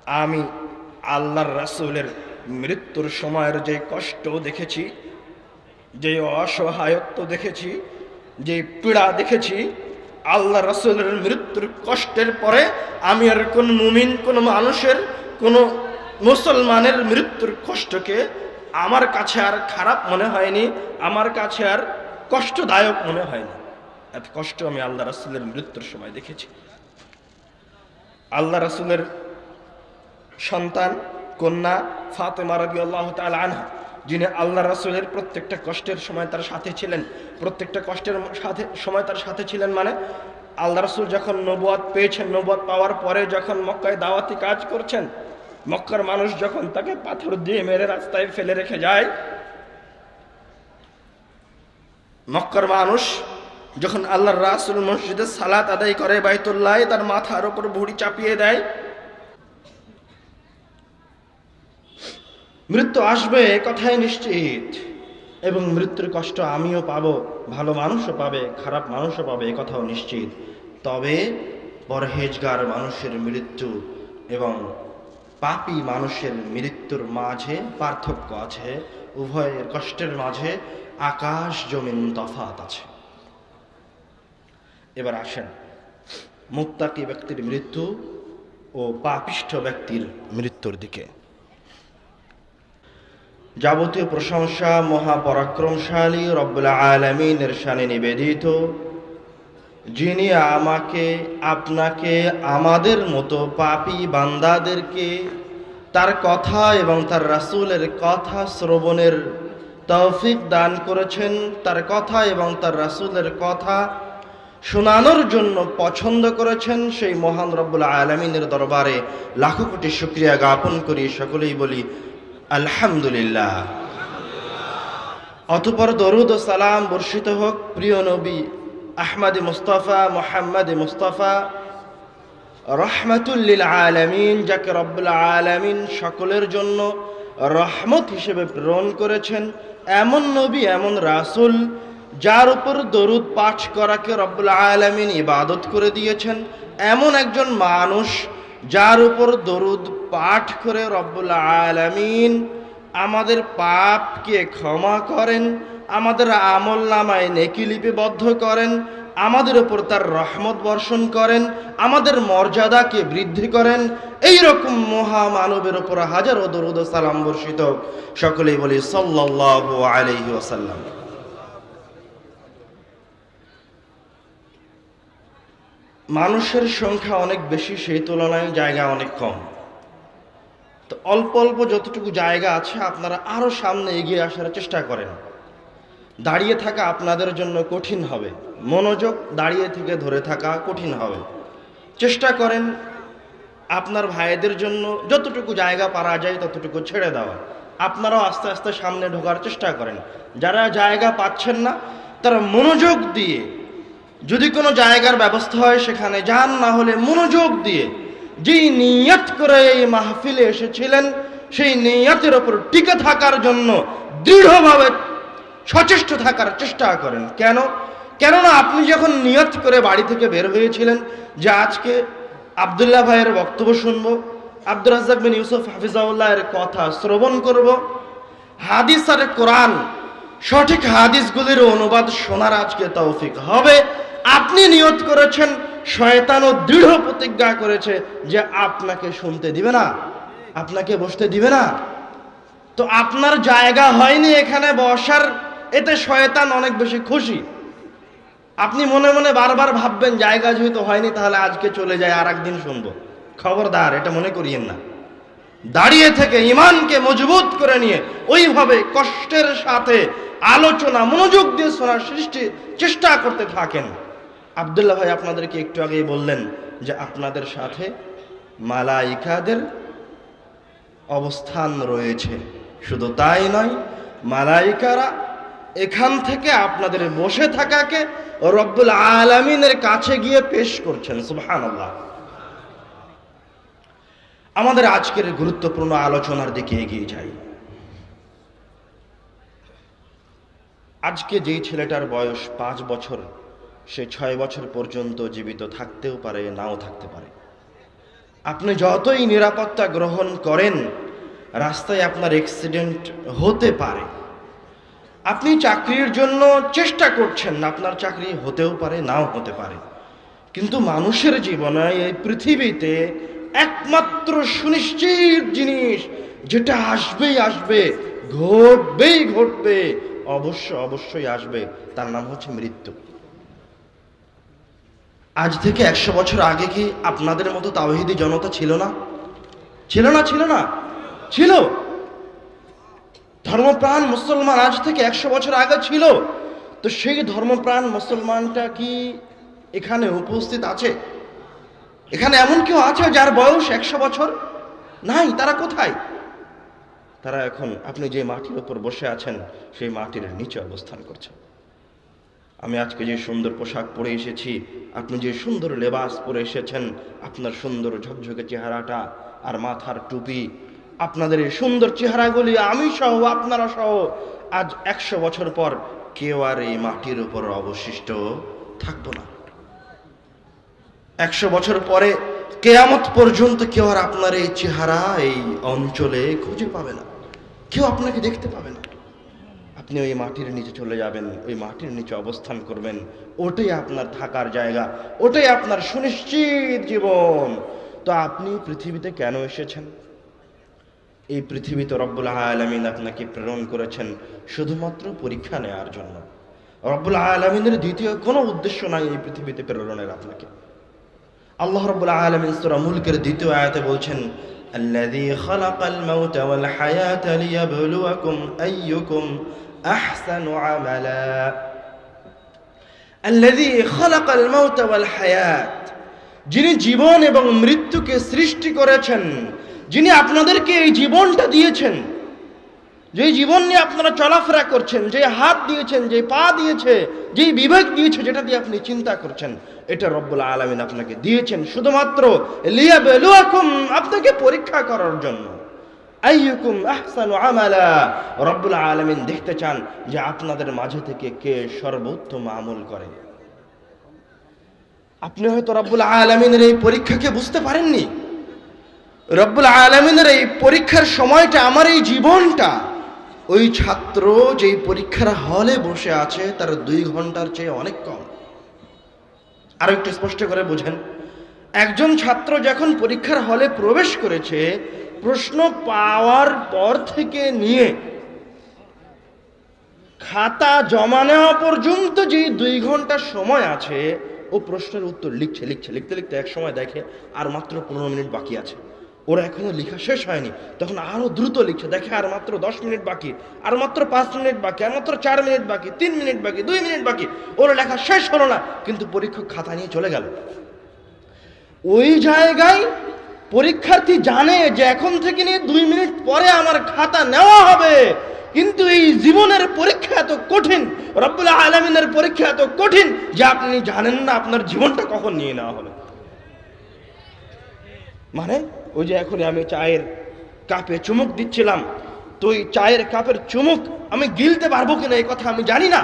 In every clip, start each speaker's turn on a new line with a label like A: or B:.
A: আমি আল্লাহর রাসূলের মৃত্যুর সময়ের যে কষ্ট দেখেছি, যে অসহায়ত্ব দেখেছি, যে পীড়া দেখেছি, আল্লাহ রাসূলের মৃত্যুর কষ্টের পরে আমি আর কোন মুমিন, কোন মানুষের, কোন মুসলমানের মৃত্যুর কষ্টকে আমার কাছে আর খারাপ মনে হয়নি, আমার কাছে আর কষ্টদায়ক মনে হয়নি। এত কষ্ট আমি আল্লাহ রাসূলের মৃত্যুর সময় দেখেছি। আল্লাহ রাসূলের সন্তান কন্যা ফাতেমা রাদিয়াল্লাহু তাআলা আনহা, যিনি আল্লাহ রাসূলের প্রত্যেকটা কষ্টের সময় তার সাথে ছিলেন, প্রত্যেকটা কষ্টের সময় তার সাথে ছিলেন। মানে আল্লাহ রাসূল যখন নবুয়ত পেয়েছেন, নবুয়ত পাওয়ার পরে যখন মক্কায় দাওয়াতি কাজ করছেন, মক্কার মানুষ যখন তাকে পাথর দিয়ে মেরে রাস্তায় ফেলে রেখে যায়, মক্কার মানুষ যখন আল্লাহর রাসূল মসজিদে সালাত আদায় করে, বাইতুল্লাহ তার মাথার উপর ভুঁড়ি চাপিয়ে দেয়, মৃত্যু আসবে কথাই নিশ্চিত, এবং মৃত্যুর কষ্ট আমিও পাবো, ভালো মানুষও পাবে, খারাপ মানুষও পাবে, এ কথাও নিশ্চিত। তবে পরহেজগার মানুষের মৃত্যু এবং পাপী মানুষের মৃত্যুর মাঝে পার্থক্য আছে। উভয়ের কষ্টের মাঝে আকাশ জমিন তফাত আছে। এবার আসেন মুত্তাকি ব্যক্তির মৃত্যু ও পাপিষ্ঠ ব্যক্তির মৃত্যুর দিকে। যাবতীয় প্রশংসা মহাপরাক্রমশালী রব্বুল আলামিনের শানে নিবেদিত, যিনি আমাকে, আপনাকে, আমাদের মতো পাপী বান্দাদেরকে তার কথা এবং তার রাসূলের কথা শ্রবণের তৌফিক দান করেছেন, তার কথা এবং তার রাসূলের কথা শোনানোর জন্য পছন্দ করেছেন। সেই মহান রব্বুল আলামিনের দরবারে লাখো কোটি শুকরিয়া জ্ঞাপন করি, সকলেই বলি আলহামদুলিল্লাহ। অতঃপর দরুদ ও সালাম বর্ষিত হোক প্রিয় নবী আহমদে মুস্তাফা, মুহাম্মদে মুস্তাফা, রহমাতুল লিল আলামিন, যাকে রব্বুল আলামিন সকলের জন্য রহমত হিসেবে প্রেরণ করেছেন। এমন নবী, এমন রাসূল যার উপর দরুদ পাঠ করাকে রব্বুল আলামিন ইবাদত করে দিয়েছেন। এমন একজন মানুষ যার উপর দরুদ পাঠ করে রব্বুল আলামিন আমাদের পাপকে ক্ষমা করেন, আমাদের আমল নামায় নেকি লিপিবদ্ধ করেন, আমাদের উপর তার রহমত বর্ষণ করেন, আমাদের মর্যাদাকে বৃদ্ধি করেন। এই রকম মহামানবের উপর হাজারো দরুদ ও সালাম বর্ষিত। সকলেই বলি সাল্লাল্লাহু আলাইহি ওয়াসাল্লাম। মানুষের সংখ্যা অনেক বেশি, সেই তুলনায় জায়গা অনেক কম। তো অল্প অল্প যতটুকু জায়গা আছে আপনারা আরো সামনে এগিয়ে আসার চেষ্টা করেন। দাঁড়িয়ে থাকা আপনাদের জন্য কঠিন হবে, মনোযোগ দাঁড়িয়ে থেকে ধরে থাকা কঠিন হবে। চেষ্টা করেন আপনার ভাইদের জন্য যতটুকু জায়গা পারা যায় ততটুকু ছেড়ে দেওয়া। আপনারাও আস্তে আস্তে সামনে ঢোকার চেষ্টা করেন। যারা জায়গা পাচ্ছেন না তারা মনোযোগ দিয়ে, যদি কোনো জায়গার ব্যবস্থা হয় সেখানে যান, না হলে মনোযোগ দিয়ে যেই নিয়ত করে এই মাহফিলে এসেছিলেন সেই নিয়তের ওপর টিকে থাকার জন্য দৃঢ়ভাবে সচেষ্ট থাকার চেষ্টা করেন। কেননা আপনি যখন নিয়ত করে বাড়ি থেকে বের হয়েছিলেন যে আজকে আব্দুল্লাহ ভাইয়ের বক্তব্য শুনব, আব্দুর রাজ্জাক বিন ইউসুফ হাফিজাউল্লাহের কথা শ্রবণ করব, হাদিস আর কোরআন সঠিক হাদিসগুলির অনুবাদ শোনার আজকে তৌফিক হবে, আপনি নিয়ত করেছেন, শয়তানও দৃঢ় প্রতিজ্ঞা করেছে যে আপনাকে শুনতে দিবে না, আপনাকে বসতে দিবে না। তো আপনার জায়গা হয়নি এখানে বসার, এতে শয়তান অনেক বেশি খুশি। আপনি মনে মনে বারবার ভাববেন জায়গা যেহেতু হয়নি তাহলে আজকে চলে যায়, আর একদিন শুনবো। খবরদার, এটা মনে করিয়েন না। দাঁড়িয়ে থেকে ঈমানকে মজবুত করে নিয়ে ওইভাবে কষ্টের সাথে আলোচনা মনোযোগ দিয়ে শোনার চেষ্টা করতে থাকেন। আব্দুল্লাহ ভাই আপনাদেরকে একটু আগেই বললেন যে আপনাদের সাথে মালাইকাদের অবস্থান রয়েছে। শুধু তাই নয়, মালাইকারা এখান থেকে আপনাদের বসে থাকাকে রব্বুল আলামিনের কাছে গিয়ে পেশ করছেন। সুবহানাল্লাহ। আমাদের আজকের গুরুত্বপূর্ণ আলোচনার দিকে এগিয়ে যাই। আজকে যেই ছেলেটার বয়স 5 বছর, সে 6 বছর পর্যন্ত জীবিত থাকতেও পারে, নাও থাকতে পারে। আপনি যতই নিরাপত্তা গ্রহণ করেন, রাস্তায় আপনার অ্যাক্সিডেন্ট হতে পারে। আপনি চাকরির জন্য চেষ্টা করছেন, আপনার চাকরি হতেও পারে, নাও হতে পারে। কিন্তু মানুষের জীবনে এই পৃথিবীতে একমাত্র সুনিশ্চিত জিনিস যেটা আসবেই আসবে, ঘটবেই ঘটবে, অবশ্যই আসবে, তার নাম হচ্ছে মৃত্যু। আজ থেকে 100 বছর আগে কি আপনাদের মতো তাওহীদি জনতা ছিল না? ছিল না? ছিল না? ছিল। ধর্মপ্রাণ মুসলমান আজ থেকে 100 বছর আগে ছিল। তো সেই ধর্মপ্রাণ মুসলমানটা কি এখানে উপস্থিত আছে? এখানে এমন কেউ আছে যার বয়স 100 বছর? নাই। তারা কোথায়? তারা এখন আপনি যে মাটির উপর বসে আছেন সেই মাটির নিচে অবস্থান করছে। আমি আজকে যে সুন্দর পোশাক পরে এসেছি, আপনি যে সুন্দর লেবাস পরে এসেছেন, আপনার সুন্দর ঝকঝকে চেহারাটা আর মাথার টুপি, আপনাদের এই সুন্দর চেহারাগুলি আমি সহ, আপনারা সহ, আজ 100 বছর পর কেউ আর এই মাটির উপর অবশিষ্ট থাকবো না। 100 বছর পরে কেয়ামত পর্যন্ত কেউ আর আপনার এই চেহারা এই অঞ্চলে খুঁজে পাবে না, কেউ আপনাকে দেখতে পাবে না। আপনি ওই মাটির নিচে চলে যাবেন, ওই মাটির নিচে অবস্থান করবেন, ওটাই আপনার থাকার জায়গা, ওটাই আপনার সুনিশ্চিত জীবন। তো আপনি পৃথিবীতে কেন এসেছেন? এই পৃথিবীতে রব্বুল আলামিন আপনাকে প্রেরণ করেছেন শুধুমাত্র পরীক্ষা নেওয়ার জন্য। রব্বুল আলামিনের দ্বিতীয় কোনো উদ্দেশ্য নাই এই পৃথিবীতে প্রেরণের আপনাকে। আল্লাহ রাব্বুল আলামিন সূরা মুলকের দ্বিতীয় আয়াতে বলছেন, আল্লাযী খালাকাল মাউতা ওয়াল হায়াতা লিয়াবলুয়াকুম আইয়ুকুম আহসানু আমালা। আল্লাযী খালাকাল মাউতা ওয়াল হায়াত, যিনি জীবন এবং মৃত্যুকে সৃষ্টি করেছেন, যিনি আপনাদেরকে এই জীবনটা দিয়েছেন, যে জীবন নিয়ে আপনারা চলাফেরা করছেন, যে হাত দিয়েছেন, যে পা দিয়েছে, যে বিবেক দিয়েছে, যেটা দিয়ে আপনি চিন্তা করছেন, এটা রব্বুল আলামিন আপনাকে দিয়েছেন শুধুমাত্র লিয়াবলুয়াকুম, আপনাকে পরীক্ষা করার জন্য। আইয়ুকুম আহসানু আমালা, রব্বুল আলামিন দেখতে চান যে আপনাদের মাঝে থেকে কে সর্বোত্তম আমল করে। আপনি হয়তো রব্বুল আলামিনের এই পরীক্ষাকে বুঝতে পারেননি। রব্বুল আলামিনের এই পরীক্ষার সময়টা, আমার এই জীবনটা, ওই ছাত্র যেই পরীক্ষার হলে বসে আছে তার 2 ঘন্টার চেয়ে অনেক কম। আরো একটু স্পষ্ট করে বুঝেন, একজন ছাত্র যখন পরীক্ষার হলে প্রবেশ করেছে, প্রশ্ন পাওয়ার পর থেকে নিয়ে খাতা জমা নেওয়া পর্যন্ত যে 2 ঘন্টা সময় আছে, ও প্রশ্নের উত্তর লিখছে, লিখতে লিখতে এক সময় দেখে আর মাত্র 15 মিনিট বাকি আছে, ওরা এখনো লেখা শেষ হয়নি, তখন আরো দ্রুত লিখছে, দেখে আর মাত্র 10 মিনিট বাকি, আর মাত্র 5 মিনিট বাকি, আর মাত্র 4 মিনিট বাকি, 3 মিনিট বাকি, 2 মিনিট বাকি, ওরা লেখা শেষ হলো না, কিন্তু পরীক্ষক খাতা নিয়ে চলে গেল। ওই জায়গায় পরীক্ষার্থী জানে যে এখন থেকে নিয়ে 2 মিনিট পরে আমার খাতা নেওয়া হবে, কিন্তু এই জীবনের পরীক্ষা এত কঠিন, রব্বুল আলামিনের পরীক্ষা এত কঠিন যে আপনি জানেন না আপনার জীবনটা কখন নিয়ে নেওয়া হবে। মানে ওই যে এখন আমি চায়ের কাপে চুমুক দিচ্ছিলাম, তো ওই চায়ের কাপের চুমুক আমি গিলতে পারবো কিনা এই কথা আমি জানি না।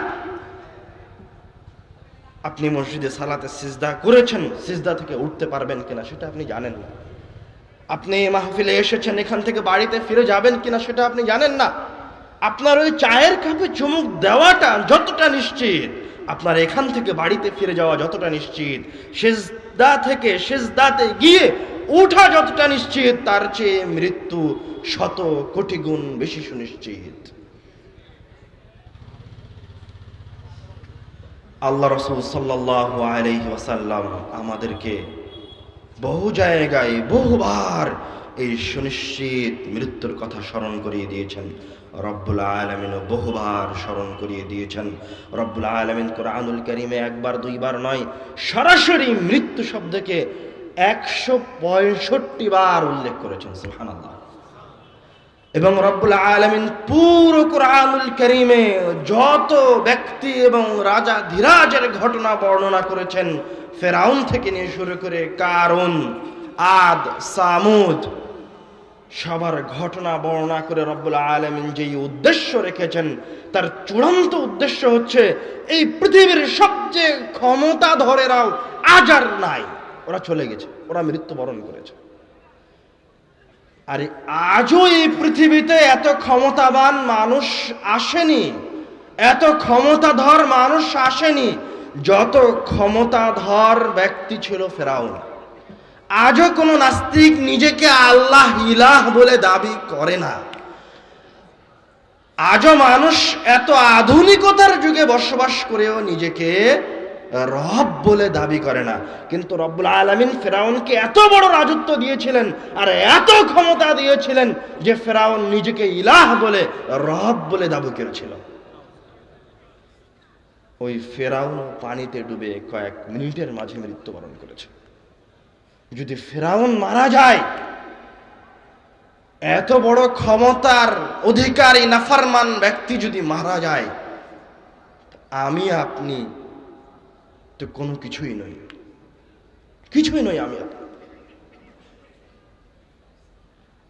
A: আপনি মসজিদে সালাতে সিজদা করেছেন, সিজদা থেকে উঠতে পারবেন কিনা সেটা আপনি জানেন না। আপনি মাহফিলে এসেছেন, এখান থেকে বাড়িতে ফিরে যাবেন কিনা সেটা আপনি জানেন না। আপনার ওই চায়ের কাপে চুমুক দেওয়াটা যতটা নিশ্চিত, আপনার এখান থেকে বাড়িতে ফিরে যাওয়া যতটা নিশ্চিত, সিজদা থেকে সিজদাতে গিয়ে উঠা যতটা নিশ্চিত, তার চেয়ে মৃত্যু 100 কোটি গুণ বেশি সুনিশ্চিত। আল্লাহ রাসূল সাল্লাল্লাহু আলাইহি ওয়াসাল্লাম আমাদেরকে বহু জায়গায় বহুবার এই সুনিশ্চিত মৃত্যুর কথা স্মরণ করিয়ে দিয়েছেন। রব্বুল আলামিনও বহুবার স্মরণ করিয়ে দিয়েছেন। রব্বুল আলামিন কোরআনুল কারীমে একবার দুইবার নয়, সরাসরি মৃত্যু শব্দকে 165 বার উল্লেখ করেছেন। সুবহানাল্লাহ। এবং রব্বুল আলামিন পুরো কোরআনুল কারীমে যত ব্যক্তি এবং রাজা ধীরাজের ঘটনা বর্ণনা করেছেন, ফেরাউন থেকে নিয়ে শুরু করে কারুন, আদ, সামুদ, সবার ঘটনা বর্ণনা করে রব্বুল আলামিন যেই উদ্দেশ্য রেখেছেন, তার চূড়ান্ত উদ্দেশ্য হচ্ছে এই পৃথিবীর সবচেয়ে ক্ষমতাধরেরাও আজ আর নাই, ওরা চলে গেছে, ওরা মৃত্যুবরণ করেছে। আর আজও এই পৃথিবীতে এত ক্ষমতাবান মানুষ আসেনি, এত ক্ষমতাধর মানুষ আসেনি যত ক্ষমতাধর ব্যক্তি ছিল ফেরাউন। আজও কোনো নাস্তিক নিজেকে আল্লাহ ইলাহ বলে দাবি করে না। আজও মানুষ এত আধুনিকতার যুগে বসবাস করেও নিজেকে রব বলে দাবি করে না। কিন্তু রব্বুল আলামিন ফেরাউনকে এত বড় রাজত্ব দিয়েছিলেন আর এত ক্ষমতা দিয়েছিলেন যে ফেরাউন নিজেকে ইলাহ বলে, রব বলে দাবি করেছিল। ওই ফেরাউন পানিতে ডুবে কয়েক মিনিটের মাঝে মৃত্যুবরণ করেছে। যদি ফেরাউন মারা যায়, এত বড় ক্ষমতার অধিকারী নাফরমান ব্যক্তি যদি মারা যায়, আমি আপনি তো কোনো কিছুই নই, কিছুই নই আমি আপনি।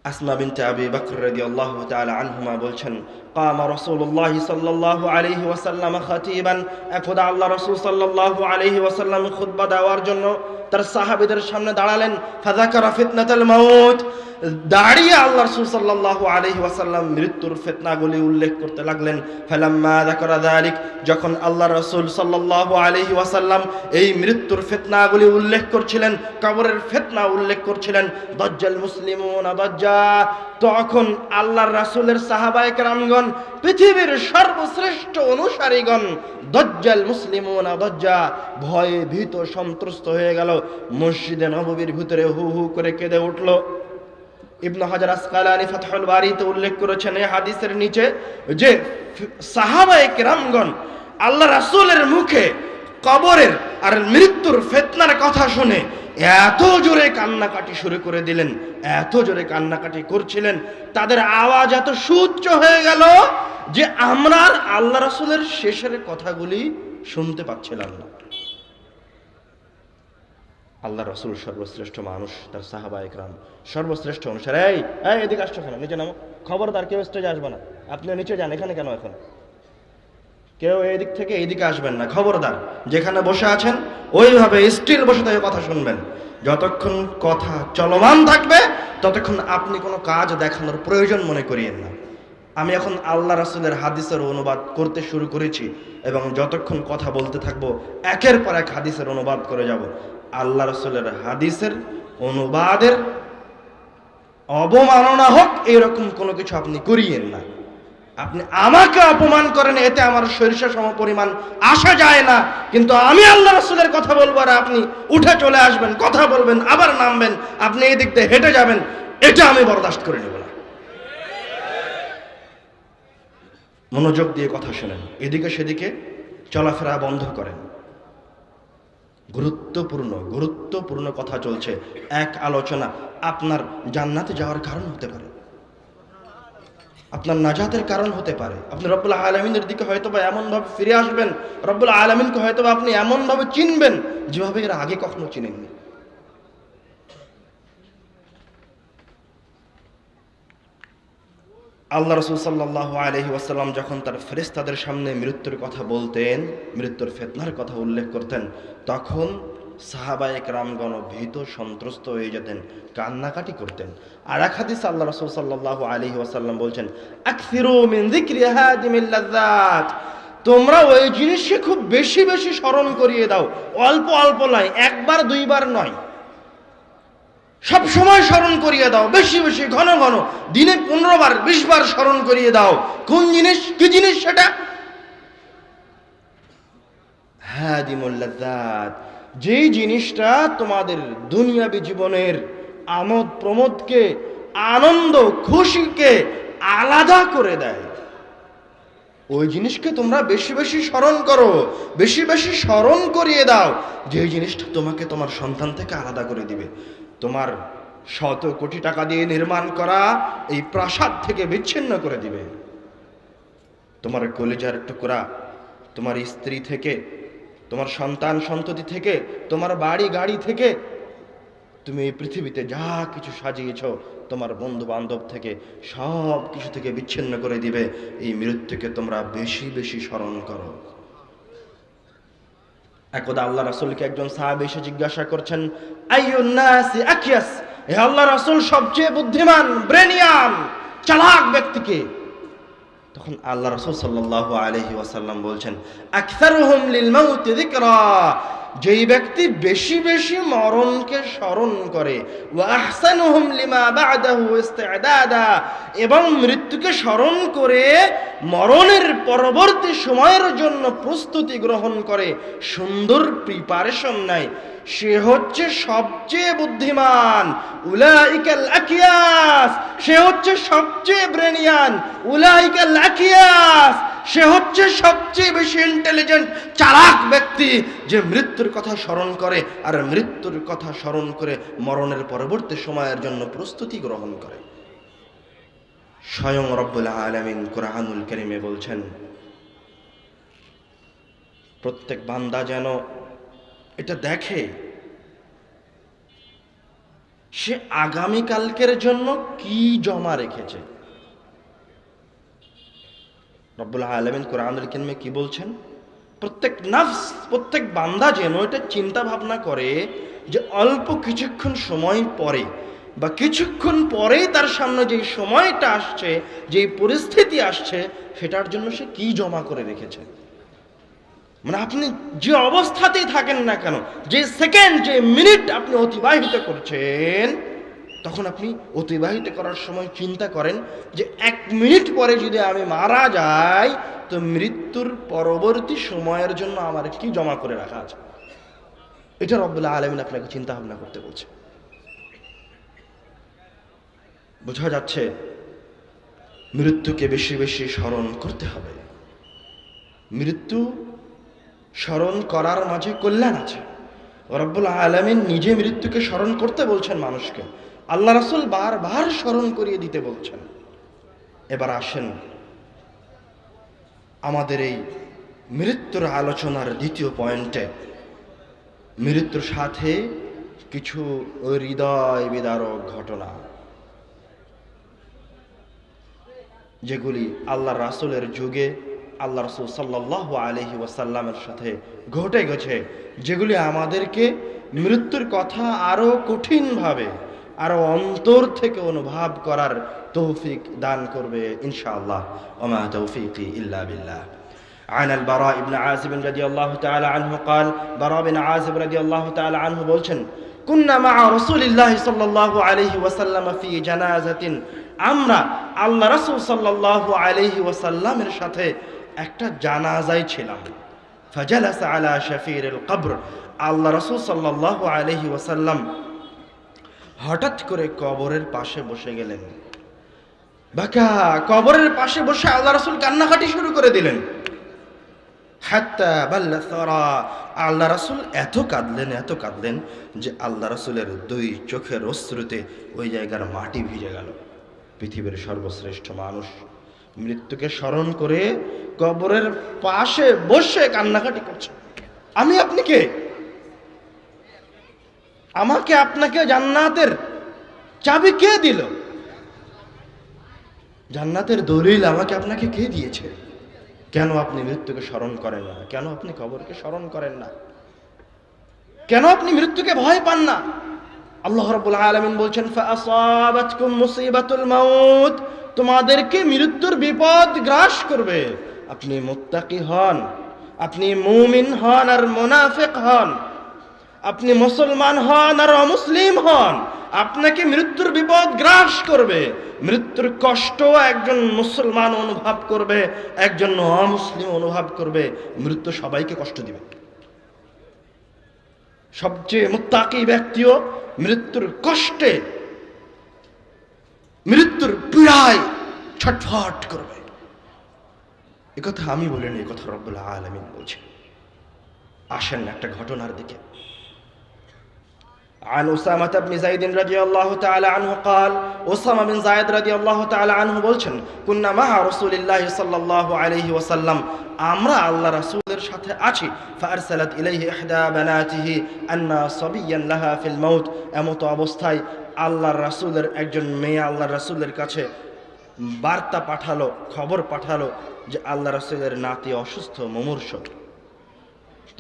A: আসমা বিনতে আবি বকর রাদিয়াল্লাহু তাআলা আনহুমা বলছেন, قام رسول الله صلى الله عليه وسلم خطيبا, একদা আল্লাহ রাসূল সাল্লাল্লাহু আলাইহি ওয়াসাল্লাম খুতবা দেওয়ার জন্য তার সাহাবীদের সামনে দাঁড়ালেন। ফাযাকারা ফিতনাতুল মাউত, দাঁড়িয়ে আল্লাহ রাসূল সাল্লাল্লাহু আলাইহি ওয়াসাল্লাম মৃত্যুর ফিতনাগুলি উল্লেখ করতে লাগলেন। ফালাম্মা যাকারা যালিক, যখন আল্লাহ রাসূল সাল্লাল্লাহু আলাইহি ওয়াসাল্লাম এই মৃত্যুর ফিতনাগুলি উল্লেখ করছিলেন, কবরের ফিতনা উল্লেখ করছিলেন, দাজ্জাল মুসলিমুনা দাজ্জা, তখন আল্লাহর রাসূলের সাহাবায়ে কেরামগণ, পৃথিবীর সর্বশ্রেষ্ঠ অনুসারীগণ দাজ্জাল মুসলিমুনা দাজ্জা, ভয়ে ভীত সন্ত্রস্ত হয়ে গেল। মসজিদে নববীর ভিতরে হু হু করে কেঁদে উঠল। ইবনে হাজার আসকালানী ফাতহুল বারীতে উল্লেখ করেছেন এই হাদিসের নিচে যে সাহাবায়ে কেরামগণ আল্লাহ রাসূলের মুখে কবরের আর মৃত্যুর ফিতনার কথা শুনে এত জোরে কান্নাকাটি শুরু করে দিলেন, এত জোরে কান্নাকাটি করছিলেন, তাদের আওয়াজ এত সুউচ্চ হয়ে গেল যে আমরা আল্লাহ রাসূলের শেষের কথাগুলি শুনতে পাচ্ছিলাম না। আল্লাহ রাসূল সর্বশ্রেষ্ঠ মানুষ, তার সাহাবায়ে কেরাম সর্বশ্রেষ্ঠ অনুসারী। এই এদিকে আসছো কেন? নিচে নামো, খবরদার কেউ স্টেজে আসবে না। আপনি নিচে যান, এখানে কেন? এখন কেউ এদিক থেকে এইদিকে আসবেন না, খবরদার। যেখানে বসে আছেন ওইভাবে স্থির বসে থেকে কথা শুনবেন। যতক্ষণ কথা চলমান থাকবে ততক্ষণ আপনি কোনো কাজ দেখানোর প্রয়োজন মনে করিয়েন না। আমি এখন আল্লাহ রাসূলের হাদিসের অনুবাদ করতে শুরু করেছি এবং যতক্ষণ কথা বলতে থাকবো একের পর এক হাদিসের অনুবাদ করে যাব। আল্লাহ রাসূলের হাদিসের অনুবাদের অবমাননা হোক এরকম কোনো কিছু আপনি করিয়েন না। আপনি আমাকে অপমান করেন, এতে আমার সরিষা সম পরিমাণ আসা যায় না, কিন্তু আমি আল্লাহ রাসূলের কথা বলবো আর আপনি উঠে চলে আসবেন, কথা বলবেন, আবার নামবেন, আপনি এই দিক দিয়ে হেঁটে যাবেন, এটা আমি বরদাস্ত করে নেব না। মনোযোগ দিয়ে কথা শুনেন, এদিকে সেদিকে চলাফেরা বন্ধ করেন। গুরুত্বপূর্ণ কথা চলছে, এক আলোচনা আপনার জান্নাতে যাওয়ার কারণ হতে পারে, আপনার নাজাতের কারণ হতে পারে। আপনি রব্বুল আলামিনের দিকে হয়তোবা এমনভাবে ফিরে আসবেন, রব্বুল আলামিনকে হয়তোবা আপনি এমনভাবে চিনবেন যেভাবে এর আগে কখনো চিনেননি। আল্লাহ রাসূল সাল্লাল্লাহু আলাইহি ওয়াসাল্লাম যখন তার ফেরেশতাদের সামনে মৃত্যুর কথা বলতেন, মৃত্যুর ফিতনার কথা উল্লেখ করতেন, তখন সাহাবায়ে কেরামগণ ভীত সন্ত্রস্ত হয়ে যেতেন, কান্নাকাটি করতেন। আর এক হাদিসে আল্লাহ রাসূল সাল্লাল্লাহু আলাইহি ওয়াসাল্লাম বলছেন, আকসিরু মিন যিকরি হাদিমিল লাযযাত, তোমরা ওই জিনিসকে খুব বেশি বেশি স্মরণ করিয়ে দাও, অল্প অল্প নয়, একবার দুইবার নয়, সব সময় স্মরণ করিয়ে দাও, বেশি বেশি ঘন ঘন, দিনে 15 বার 20 বার স্মরণ করিয়ে দাও। কোন জিনিস? কি জিনিস সেটা? হাদিমুল লাযযাত, যেই জিনিসটা তোমাদের দুনিয়াবী জীবনের আমোদ প্রমোদকে, আনন্দ খুশিকে আলাদা করে দেয়, ওই জিনিসকে তোমরা বেশি বেশি স্মরণ করো, বেশি বেশি স্মরণ করিয়ে দাও। যেই জিনিসটা তোমাকে তোমার সন্তান থেকে আলাদা করে দিবে, তোমার শত কোটি টাকা দিয়ে নির্মাণ করা এই প্রাসাদ থেকে বিচ্ছিন্ন করে দিবে, তোমার কলিজার টুকরা, তোমার স্ত্রী থেকে, তোমার সন্তান সন্ততি থেকে, তোমার বাড়ি গাড়ি থেকে, তুমি এই পৃথিবীতে যা কিছু সাজিয়েছ, তোমার বন্ধু বান্ধব থেকে, সব কিছু থেকে বিচ্ছিন্ন করে দিবে। এই মৃত্যুকে তোমরা বেশি বেশি স্মরণ করো। একদা আল্লাহ রাসূলকে একজন সাহাবী এসে জিজ্ঞাসা করছেন, আইয়ুন নাসি আকিয়াস, হে আল্লাহ রাসূল, সবচেয়ে বুদ্ধিমান, ব্রেনিয়ান, চালাক ব্যক্তিকে? তখন আল্লাহ রাসূল সাল্লাল্লাহু আলাইহি ওয়াসাল্লাম বলছেন, আকসারুহুম লিল মাউত যিকরা, যেই ব্যক্তি বেশি বেশি মরণকে স্মরণ করে, ওয়া আহসানুহুম লিমা বা'দাহু ইস্তি'দাদা, এবং মৃত্যুকে স্মরণ করে মরণের পরবর্তী সময়ের জন্য প্রস্তুতি গ্রহণ করে, সুন্দর প্রিপারেশন নেয়, সে হচ্ছে সবচেয়ে বুদ্ধিমান। উলাইকাল আকিয়াস, সে হচ্ছে সবচেয়ে ব্রেনিয়ান। উলাইকাল আকিয়াস, সে হচ্ছে সবচেয়ে বেশি ইন্টেলিজেন্ট, চালাক ব্যক্তি, যে মৃত্যুর কথা স্মরণ করে আর মৃত্যুর কথা স্মরণ করে মরণের পরবর্তী সময়ের জন্য প্রস্তুতি গ্রহণ করে। স্বয়ং রব্বুল আলামিন কুরআনুল কারীমে বলছেন, প্রত্যেক বান্দা যেন এটা দেখে সে আগামীকালকের জন্য কি জমা রেখেছে। রব্বুল আলামিন কুরআনুল কারীমে কি বলছেন? প্রত্যেক নফস, প্রত্যেক বান্দা যেন এটা চিন্তা ভাবনা করে যে অল্প কিছুক্ষণ সময় পরে বা কিছুক্ষণ পরেই তার সামনে যে সময়টা আসছে, যে পরিস্থিতি আসছে, সেটার জন্য সে কি জমা করে রেখেছে। মানে আপনি যে অবস্থাতেই থাকেন না কেন, যে সেকেন্ড, যে মিনিট আপনি অতিবাহিত করছেন, তখন আপনি অতিবাহিত করার সময় চিন্তা করেন যে 1 মিনিট পরে যদি আমি মারা যাই, তো মৃত্যুর পরবর্তী সময়ের জন্য আমার কি জমা করে রাখা আছে। এটা রব্বুল আলামিন আপনাকে চিন্তা ভাবনা করতে বলছে। বোঝা যাচ্ছে মৃত্যুকে বেশি বেশি স্মরণ করতে হবে। মৃত্যু স্মরণ করার মাঝে কল্যাণ আছে। রব্বুল আলামিন নিজে মৃত্যুকে স্মরণ করতে বলছেন মানুষকে, আল্লাহ রাসূল বারবার স্মরণ করিয়ে দিতে বলছেন। এবার আসেন আমাদের এই মৃত্যুর আলোচনার দ্বিতীয় পয়েন্টে, মৃত্যুর সাথে কিছু হৃদয় বিদারক ঘটনা, যেগুলি আল্লাহ রাসূলের যুগে আল্লাহ রাসূল সাল্লাল্লাহু আলাইহি ওয়াসাল্লামের সাথে ঘটে গেছে, যেগুলি আমাদেরকে মৃত্যুর কথা আরো কঠিনভাবে, আরো অন্তর থেকে অনুভব করার তৌফিক দান করবে ইনশাআল্লাহ। ওমা তৌফিকি ইল্লা বিল্লাহ। عن البراء بن عازب رضي الله تعالى عنه قال, براء بن عازب رضي الله تعالى عنه বলছেন, كنا مع رسول الله صلى الله عليه وسلم في جنازة, আমরা আল্লাহ রাসূল সাল্লাল্লাহু আলাইহি ওয়াসাল্লামের সাথে একটা জানাজায় ছিলাম। فجلس على شفير القبر, আল্লাহ রাসূল সাল্লাল্লাহু আলাইহি ওয়াসাল্লাম হঠাৎ করে কবরের পাশে বসে গেলেন। বাকা, কবরের পাশে বসে আল্লাহ রাসূল কান্নাকাটি শুরু করে দিলেন। হাত্তা বাল্লা সারা, আল্লাহ রাসূল এত কাঁদলেন যে আল্লাহ রাসূলের 2 চোখের অশ্রুতে ওই জায়গার মাটি ভিজে গেল। পৃথিবীর সর্বশ্রেষ্ঠ মানুষ মৃত্যুকে স্মরণ করে কবরের পাশে বসে কান্নাকাটি করছে। আমি আপনি কে? আমাকে আপনাকে জান্নাতের চাবি কে দিল? জান্নাতের দলিল আমাকে আপনাকে কে দিয়েছে? কেন আপনি মৃত্যুকে স্মরণ করেন না? কেন আপনি কবরকে স্মরণ করেন না? কেন আপনি মৃত্যুকে ভয় পান না? আল্লাহ রাব্বুল আলামিন বলছেন, ফাআসাবাতকুম মুসিবাতুল মাউত, তোমাদেরকে মৃত্যুর বিপদ গ্রাস করবে। আপনি মুত্তাকি হন, আপনি মুমিন হন আর মুনাফিক হন, আপনি মুসলমান হন আর অমুসলিম হন, আপনাকে মৃত্যুর বিপদ গ্রাস করবে। মৃত্যুর কষ্ট একজন মুসলমান অনুভব করবে, একজন অমুসলিম অনুভব করবে। মৃত্যু সবাইকে কষ্ট দিবে। সবচেয়ে মুত্তাকি ব্যক্তিও মৃত্যুর কষ্টে, মৃত্যুর পীড়ায় ছটফট করবে। একথা আমি বলিনি, একথা রব্বুল আলামিন বলছেন। আসেন একটা ঘটনার দিকে। عن أسامة بن زيد رضي الله تعالى عنه قال, أسامة بن زيد رضي الله تعالى عنه বলছেন, كنا مع رسول الله صلى الله عليه وسلم, আমরা আল্লাহ রাসূলের সাথে আছি। فأرسلت إليه إحدى بناته أن صبيا لها في الموت, এমত অবস্থায় আল্লাহর রাসূলের একজন মেয়ে আল্লাহর রাসূলের কাছে বার্তা পাঠালো, খবর পাঠালো যে আল্লাহ রাসূলের নাতি অসুস্থ, মুমূর্ষ।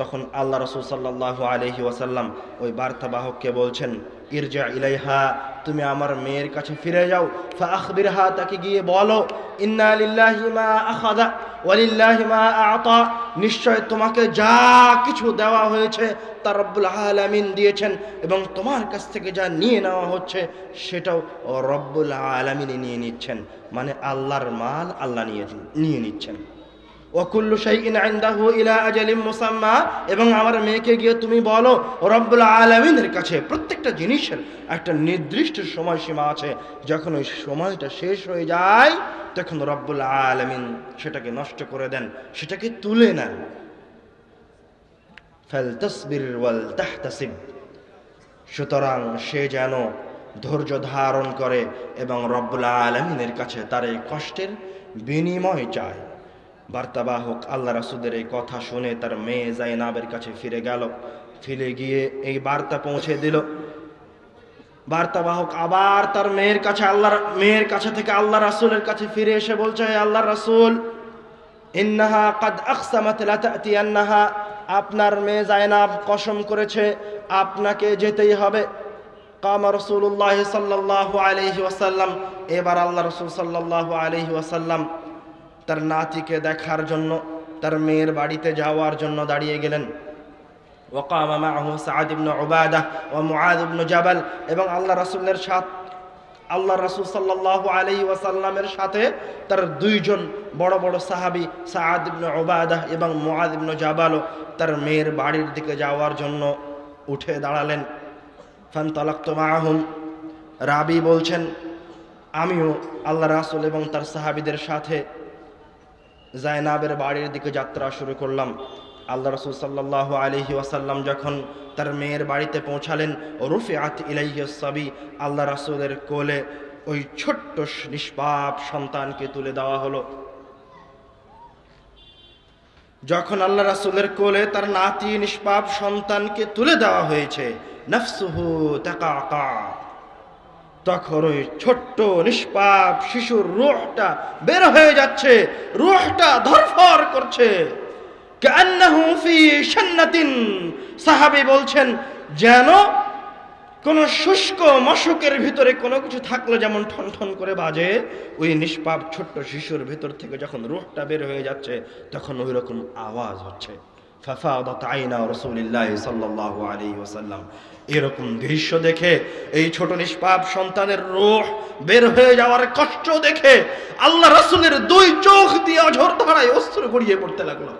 A: তখন আল্লাহ রাসূল সাল্লাল্লাহু আলাইহি ওয়াসাল্লাম ওই বার্তাবাহককে বলছেন, ইরজা ইলাইহা, তুমি আমার মেয়ের কাছে ফিরে যাও। ফাআখবিরহা, তাকে গিয়ে বলো, ইন্না লিল্লাহি মা আখাযা ওয়া লিল্লাহি মা আ'তা, নিশ্চয় তোমাকে যা কিছু দেওয়া হয়েছে তা রব্বুল আলামিন দিয়েছেন, এবং তোমার কাছ থেকে যা নিয়ে নেওয়া হচ্ছে সেটাও রব্বুল আলামিন নিয়ে নিচ্ছেন। মানে আল্লাহর মাল আল্লাহ নিয়ে নিচ্ছেন। ওয়াকুল্লু শাইইন ইনদাহু ইলা আজালিন মুসাম্মা, এবং আমার মেয়েকে গিয়ে তুমি বলো রব্বুল আলামিনের কাছে প্রত্যেকটা জিনিসের একটা নির্দিষ্ট সময়সীমা আছে, যখন ওই সময়টা শেষ হয়ে যায় তখন রব্বুল আলামিন সেটাকে নষ্ট করে দেন, সেটাকে তুলে নেন। ফালতাসবির ওয়াল তাহতাসিব, সুতরাং সে যেন ধৈর্য ধারণ করে এবং রব্বুল আলামিনের কাছে তার এই কষ্টের বিনিময় চায়। বার্তাবাহক আল্লাহ রাসূলের এই কথা শুনে তার মেয়ে জাইনাবের কাছে ফিরে গেল। ফিরে গিয়ে এই বার্তা পৌঁছে দিল। বার্তাবাহক আবার তার মেয়ের কাছে থেকে আল্লাহ রাসূলের কাছে ফিরে এসে বলছে, হে আল্লাহ রাসূল, ইন্নাহা কাদ আকসামাত লা তাতিয়ান্নাহা, আপনার মেয়ে জাইনাব কসম করেছে আপনাকে যেতেই হবে। কামা রাসূলুল্লাহ সাল্লাল্লাহু আলাইহি ওয়াসাল্লাম, এবার আল্লাহ রাসূল সাল্লাল্লাহু আলাইহি ওয়াসাল্লাম তার নাতিকে দেখার জন্য, তার মেয়ের বাড়িতে যাওয়ার জন্য দাঁড়িয়ে গেলেন। ওয়াকামা মাআহু সাআদ ইবনে উবাদা ওয়া মুআয ইবনে জাবাল, এবং আল্লাহ রাসূল সাল্লাল্লাহু আলাইহি ওয়াসাল্লামের সাথে তার দুইজন বড় বড় সাহাবী সাআদ ইবনে উবাদা এবং মুআয ইবনে জাবালও তার মেয়ের বাড়ির দিকে যাওয়ার জন্য উঠে দাঁড়ালেন। ফানতালাকতু মাআহুম, রাবি বলছেন, আমিও আল্লাহ রাসূল এবং তার সাহাবীদের সাথে জাইনাবের বাড়ির দিকে যাত্রা শুরু করলাম। আল্লাহ রাসূল সাল্লাল্লাহু আলাইহি ওয়াসাল্লাম যখন তার মেয়ের বাড়িতে পৌঁছালেন, রুফিআত ইলাইহিস সাবি, আল্লাহ রাসূলের কোলে ওই ছোট্ট নিষ্পাপ সন্তানকে তুলে দেওয়া হলো। যখন আল্লাহ রাসূলের কোলে তার নাতি নিষ্পাপ সন্তানকে তুলে দেওয়া হয়েছে, নাফসুহু তাকাকা, তখন ওই ছোট্ট নিষ্পাপ শিশুর রূহটা বের হয়ে যাচ্ছে, রূহটা ধরফর করছে। কান্নাহু ফি শান্নাতিন, সাহাবী বলছেন যেন কোন শুষ্ক মশকের ভিতরে কোনো কিছু থাকলে যেমন ঠন ঠন করে বাজে, ওই নিষ্পাপ ছোট্ট শিশুর ভিতর থেকে যখন রূহটা বের হয়ে যাচ্ছে তখন ওই রকম আওয়াজ হচ্ছে। ফাফাদাত আইনা রাসূলিল্লাহি সাল্লাল্লাহু আলাইহি ওয়াসাল্লাম, এরকম দৃশ্য দেখে, এই ছোট নিষ্পাপ সন্তানের রূহ বের হয়ে যাওয়ার কষ্ট দেখে আল্লাহ রাসূলের দুই চোখ দিয়ে অঝরধারায় অশ্রু গড়িয়ে পড়তে লাগলো।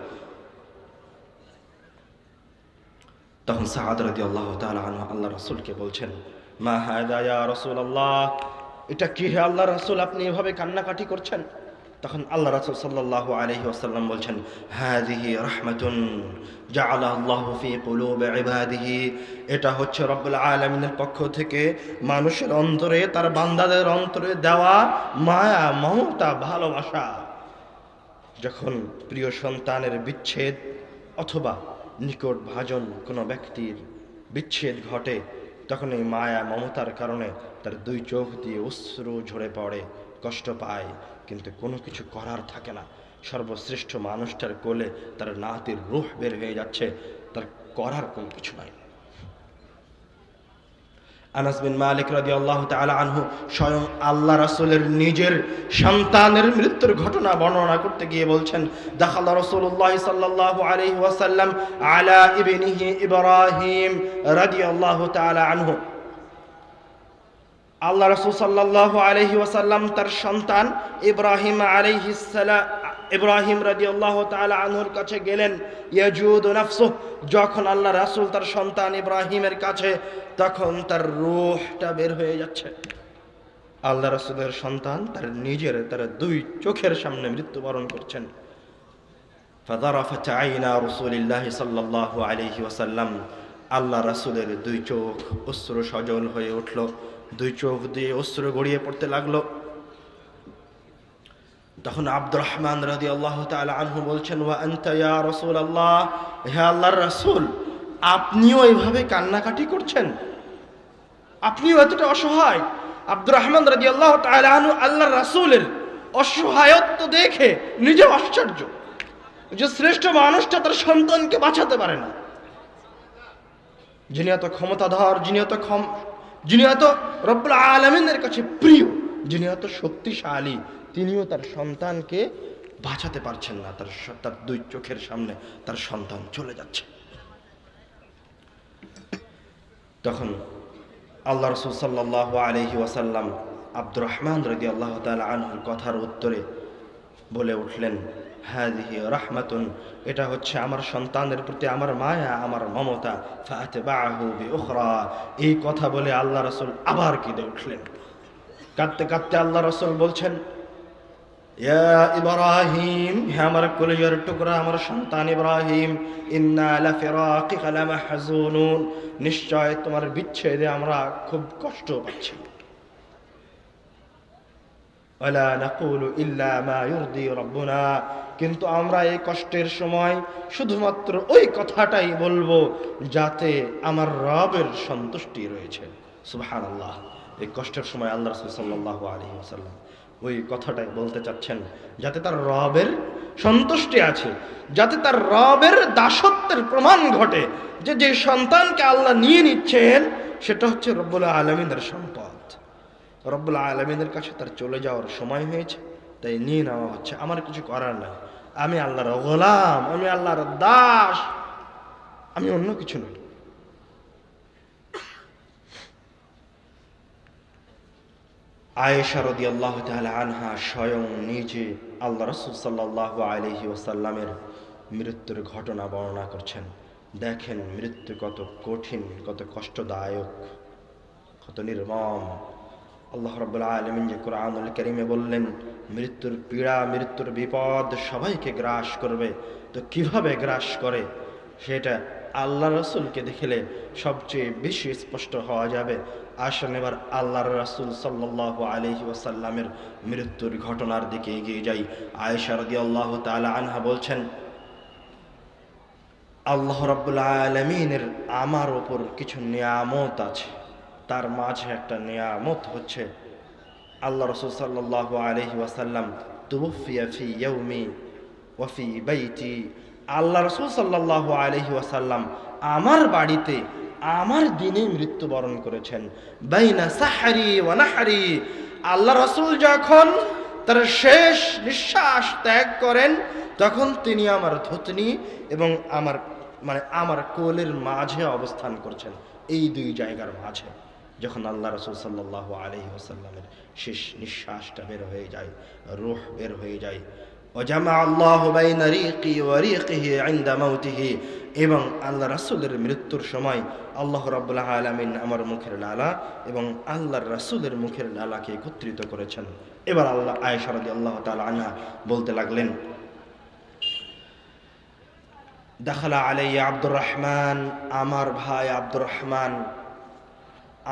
A: তখন সাআদ রাদিয়াল্লাহু তাআলা আনহু আল্লাহ রাসূলকে বলছেন, মা হাদা ইয়া রাসূলুল্লাহ, এটা কি হে আল্লাহ রাসূল, আপনি এভাবে কান্নাকাটি করছেন? তখন আল্লাহ রাসূল সাল্লাল্লাহু আলাইহি ওয়াসাল্লাম বলছেন, হাযিহি রাহমাতুন জাআলাহু আল্লাহু ফি কুলুবি ইবাদিহি, এটা হচ্ছে রব্বুল আলামিনের পক্ষ থেকে মানুষের অন্তরে, তার বান্দাদের অন্তরে দেওয়া মায়া, মমতা, ভালোবাসা। যখন প্রিয় সন্তানের বিচ্ছেদ অথবা নিকট ভাজন কোনো ব্যক্তির বিচ্ছেদ ঘটে, তখন এই মায়া মমতার কারণে তার দুই চোখ দিয়ে অশ্রু ঝরে পড়ে, কষ্ট পায়, কিন্তু কোনো কিছু করার থাকে না। সর্বশ্রেষ্ঠ মানুষটার কোলে তার নাতির রূহ বের হয়ে যাচ্ছে, তার করার কোনো কিছু নাই। আনাস বিন মালিক রাদিয়াল্লাহু তাআলা আনহু স্বয়ং আল্লাহ রাসূলের নিজের সন্তানের মৃত্যুর ঘটনা বর্ণনা করতে গিয়ে বলছেন, দাখালা রাসূলুল্লাহ সাল্লাল্লাহু আলাইহি ওয়াসাল্লাম আলা ইবনিহি ইব্রাহিম রাদিয়াল্লাহু তাআলা আনহু, আল্লাহ রাসূল সাল্লাল্লাহু আলাইহি ওয়াসাল্লাম তার সন্তান ইব্রাহিম রাদিয়াল্লাহু তাআলা আনহুর কাছে গেলেন। ইয়াজুদু নাফসুহ, যখন আল্লাহ রাসূল তার সন্তান ইব্রাহিমের কাছে, তখন তার রূহটা বের হয়ে যাচ্ছে। আল্লাহ রাসূলের সন্তান তার দুই চোখের সামনে মৃত্যুবরণ করছেন। ফাযারাফাত আইনা রাসূলিল্লাহি সাল্লাল্লাহু আলাইহি ওয়াসাল্লাম, আল্লাহ রাসূলের দুই চোখ অশ্রু সজল হয়ে উঠল, দুই চোখ দিয়ে অশ্রু গড়িয়ে পড়তে লাগলো। তখন আব্দুর রহমান রাদিয়াল্লাহু তাআলা আনহু বলছেন, ওয়া আনতা ইয়া রাসূলুল্লাহ, হে আল্লাহর রাসূল, আপনিও এইভাবে কান্নাকাটি করছেন? আপনিও এতটা অসহায়? আব্দুর রহমান রাদিয়াল্লাহু তাআলা আনহু আল্লাহর রাসূলের অসহায়ত্ব দেখে নিজেও আশ্চর্য যে শ্রেষ্ঠ মানুষটা তার সন্তানকে বাঁচাতে পারে না। যিনি এত ক্ষমতাধর, যিনি এত রব্বুল আলামিনের কাছে প্রিয়, যিনি এত শক্তিশালী, তিনিও তার সন্তানকে বাঁচাতে পারছেন না। তার দুই চোখের সামনে তার সন্তান চলে যাচ্ছে। তখন আল্লাহ রাসূল সাল্লাল্লাহু আলাইহি ওয়াসাল্লাম আব্দুর রহমান রাদিয়াল্লাহু তাআলা আনহুর কথার উত্তরে বলে উঠলেন, হাযিহি রাহমাতুন, এটা হচ্ছে আমার সন্তানের প্রতি আমার মায়া, আমার মমতা। ফাআতবাহু বিউখরা, এই কথা বলে আল্লাহ রাসূল আবার কেঁদে উঠলেন। কাঁদতে কাঁদতে আল্লাহ রাসূল বলছেন, ইয়া ইব্রাহিম, হে আমার কলিজার টুকরা, আমার সন্তান ইব্রাহিম, ইন্না লাফিরাকিকা লামাহজুনুন, নিশ্চয় তোমার বিচ্ছেদে আমরা খুব কষ্ট পাচ্ছি। ওয়ালা নাকুলু ইল্লা মা ইউরদি রাব্বুনা, কিন্তু আমরা এই কষ্টের সময় শুধুমাত্র ওই কথাটাই বলবো যাতে আমার রবের সন্তুষ্টি রয়েছে। সুবহানাল্লাহ। এই কষ্টের সময় আল্লাহ রাসূল সাল্লাল্লাহু আলাইহি ওয়াসাল্লাম ওই কথাটাই বলতে চাচ্ছেন যাতে তার রবের সন্তুষ্টি আছে, যাতে তার রবের দাসত্বের প্রমাণ ঘটে, যে যে সন্তানকে আল্লাহ নিয়ে নিচ্ছেন সেটা হচ্ছে রব্বুল আলামিনের সম্পদ। রব্বুল আলামিনের কাছে তার চলে যাওয়ার সময় হয়েছে, তাই নিয়ে নেওয়া হচ্ছে। আমার কিছু করার নাই, আমি আল্লাহর গোলাম, আমি আল্লাহর দাস, আমি অন্য কিছু নই। আয়েশা রাদিয়াল্লাহু তাআলা আনহা স্বয়ং নিজে আল্লাহ রাসূল সাল্লাল্লাহু আলাইহি ওয়াসাল্লামের মৃত্যুর ঘটনা বর্ণনা করছেন। দেখেন মৃত্যু কত কঠিন, কত কষ্টদায়ক, কত নির্মম। আল্লাহ রাব্বুল আলামিন যে কোরআনুল কারীমে বললেন মৃত্যুর পীড়া, মৃত্যুর বিপদ সবাইকে গ্রাস করবে, তো কিভাবে গ্রাস করে সেটা আল্লাহ রাসূলকে দেখলে সবচেয়ে বেশি স্পষ্ট হওয়া যাবে। আসেন এবার আল্লাহর রাসূল সাল্লাল্লাহু আলাইহি ওয়াসাল্লামের মৃত্যুর ঘটনার দিকে এগিয়ে যাই। আয়েশা রাদিয়াল্লাহু তাআলা আনহা বলছেন, আল্লাহ রাব্বুল আলামিনের আমার ওপর কিছু নিয়ামত আছে, তার মাঝে একটা নিয়ামত হচ্ছে আল্লাহ রাসূল সাল্লাল্লাহু আলাইহি ওয়াসাল্লাম তুওফিয়া ফি ইয়াউমি ওয়া ফি বাইতি। আল্লাহ রাসূল সাল্লাল্লাহু আলাইহি ওয়াসাল্লাম আমার বাড়িতে আমার দিনে মৃত্যুবরণ করেছেন। বাইনা সাহরি ওয়া নাহরি, আল্লাহ রাসূল যখন তার শেষ নিঃশ্বাস ত্যাগ করেন তখন তিনি আমার ধুতনি এবং আমার কোলের মাঝে অবস্থান করছেন। এই দুই জায়গার মাঝে যখন আল্লাহ রাসূল সাল্লাল্লাহু আলাইহি ওয়াসাল্লামের শেষ নিঃশ্বাসটা বের হয়ে যায়, রূহ বের হয়ে যায়, ওয়াজামা আল্লাহু বাইনা রিকি ওয়া রিকিহি ইনদা মাউতিহি, এবং আল্লাহ রাসূলের মৃত্যুর সময় আল্লাহ রাব্বুল আলামিন আমার মুখের লালা এবং আল্লাহর রাসূলের মুখের লালাকে একত্রিত করেছেন। এবার আল্লাহ আয়েশা রাদিয়াল্লাহু তাআলা আনহা বলতে লাগলেন, দাখালা আলাইয়া আব্দুর রহমান, আমার ভাই আব্দুর রহমান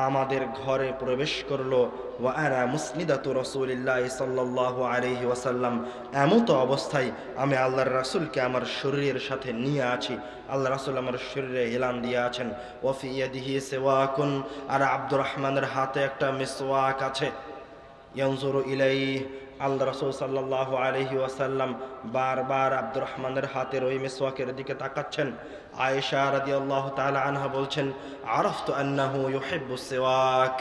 A: আমাদের ঘরে প্রবেশ করলো। ওয়া আনা মুসনিদাতু রাসূলিল্লাহ সাল্লাল্লাহু আলাইহি ওয়াসাল্লাম, এমতো অবস্থায় আমি আল্লাহর রাসূলকে আমার শরীরের সাথে নিয়ে আছি, আল্লাহ রাসূল আমার শরীরে হেলান দিয়ে আছেন। ওয়া ফি ইয়াদিহি সিওয়াকুন, আর আব্দুর রহমানের হাতে একটা মিসওয়াক আছে। ইয়ানজুরু ইলাইহি, আল্লাহ রাসূল সাল্লাল্লাহু আলাইহি ওয়াসাল্লাম বারবার আব্দুর রহমানের হাতের ওই মিসওয়াকের দিকে তাকাচ্ছেন। আয়েশা রাদিয়াল্লাহু তাআলা আনহা বলছেন, আরাফতু আন্নাহু ইউহিব্বুস সিওয়াক,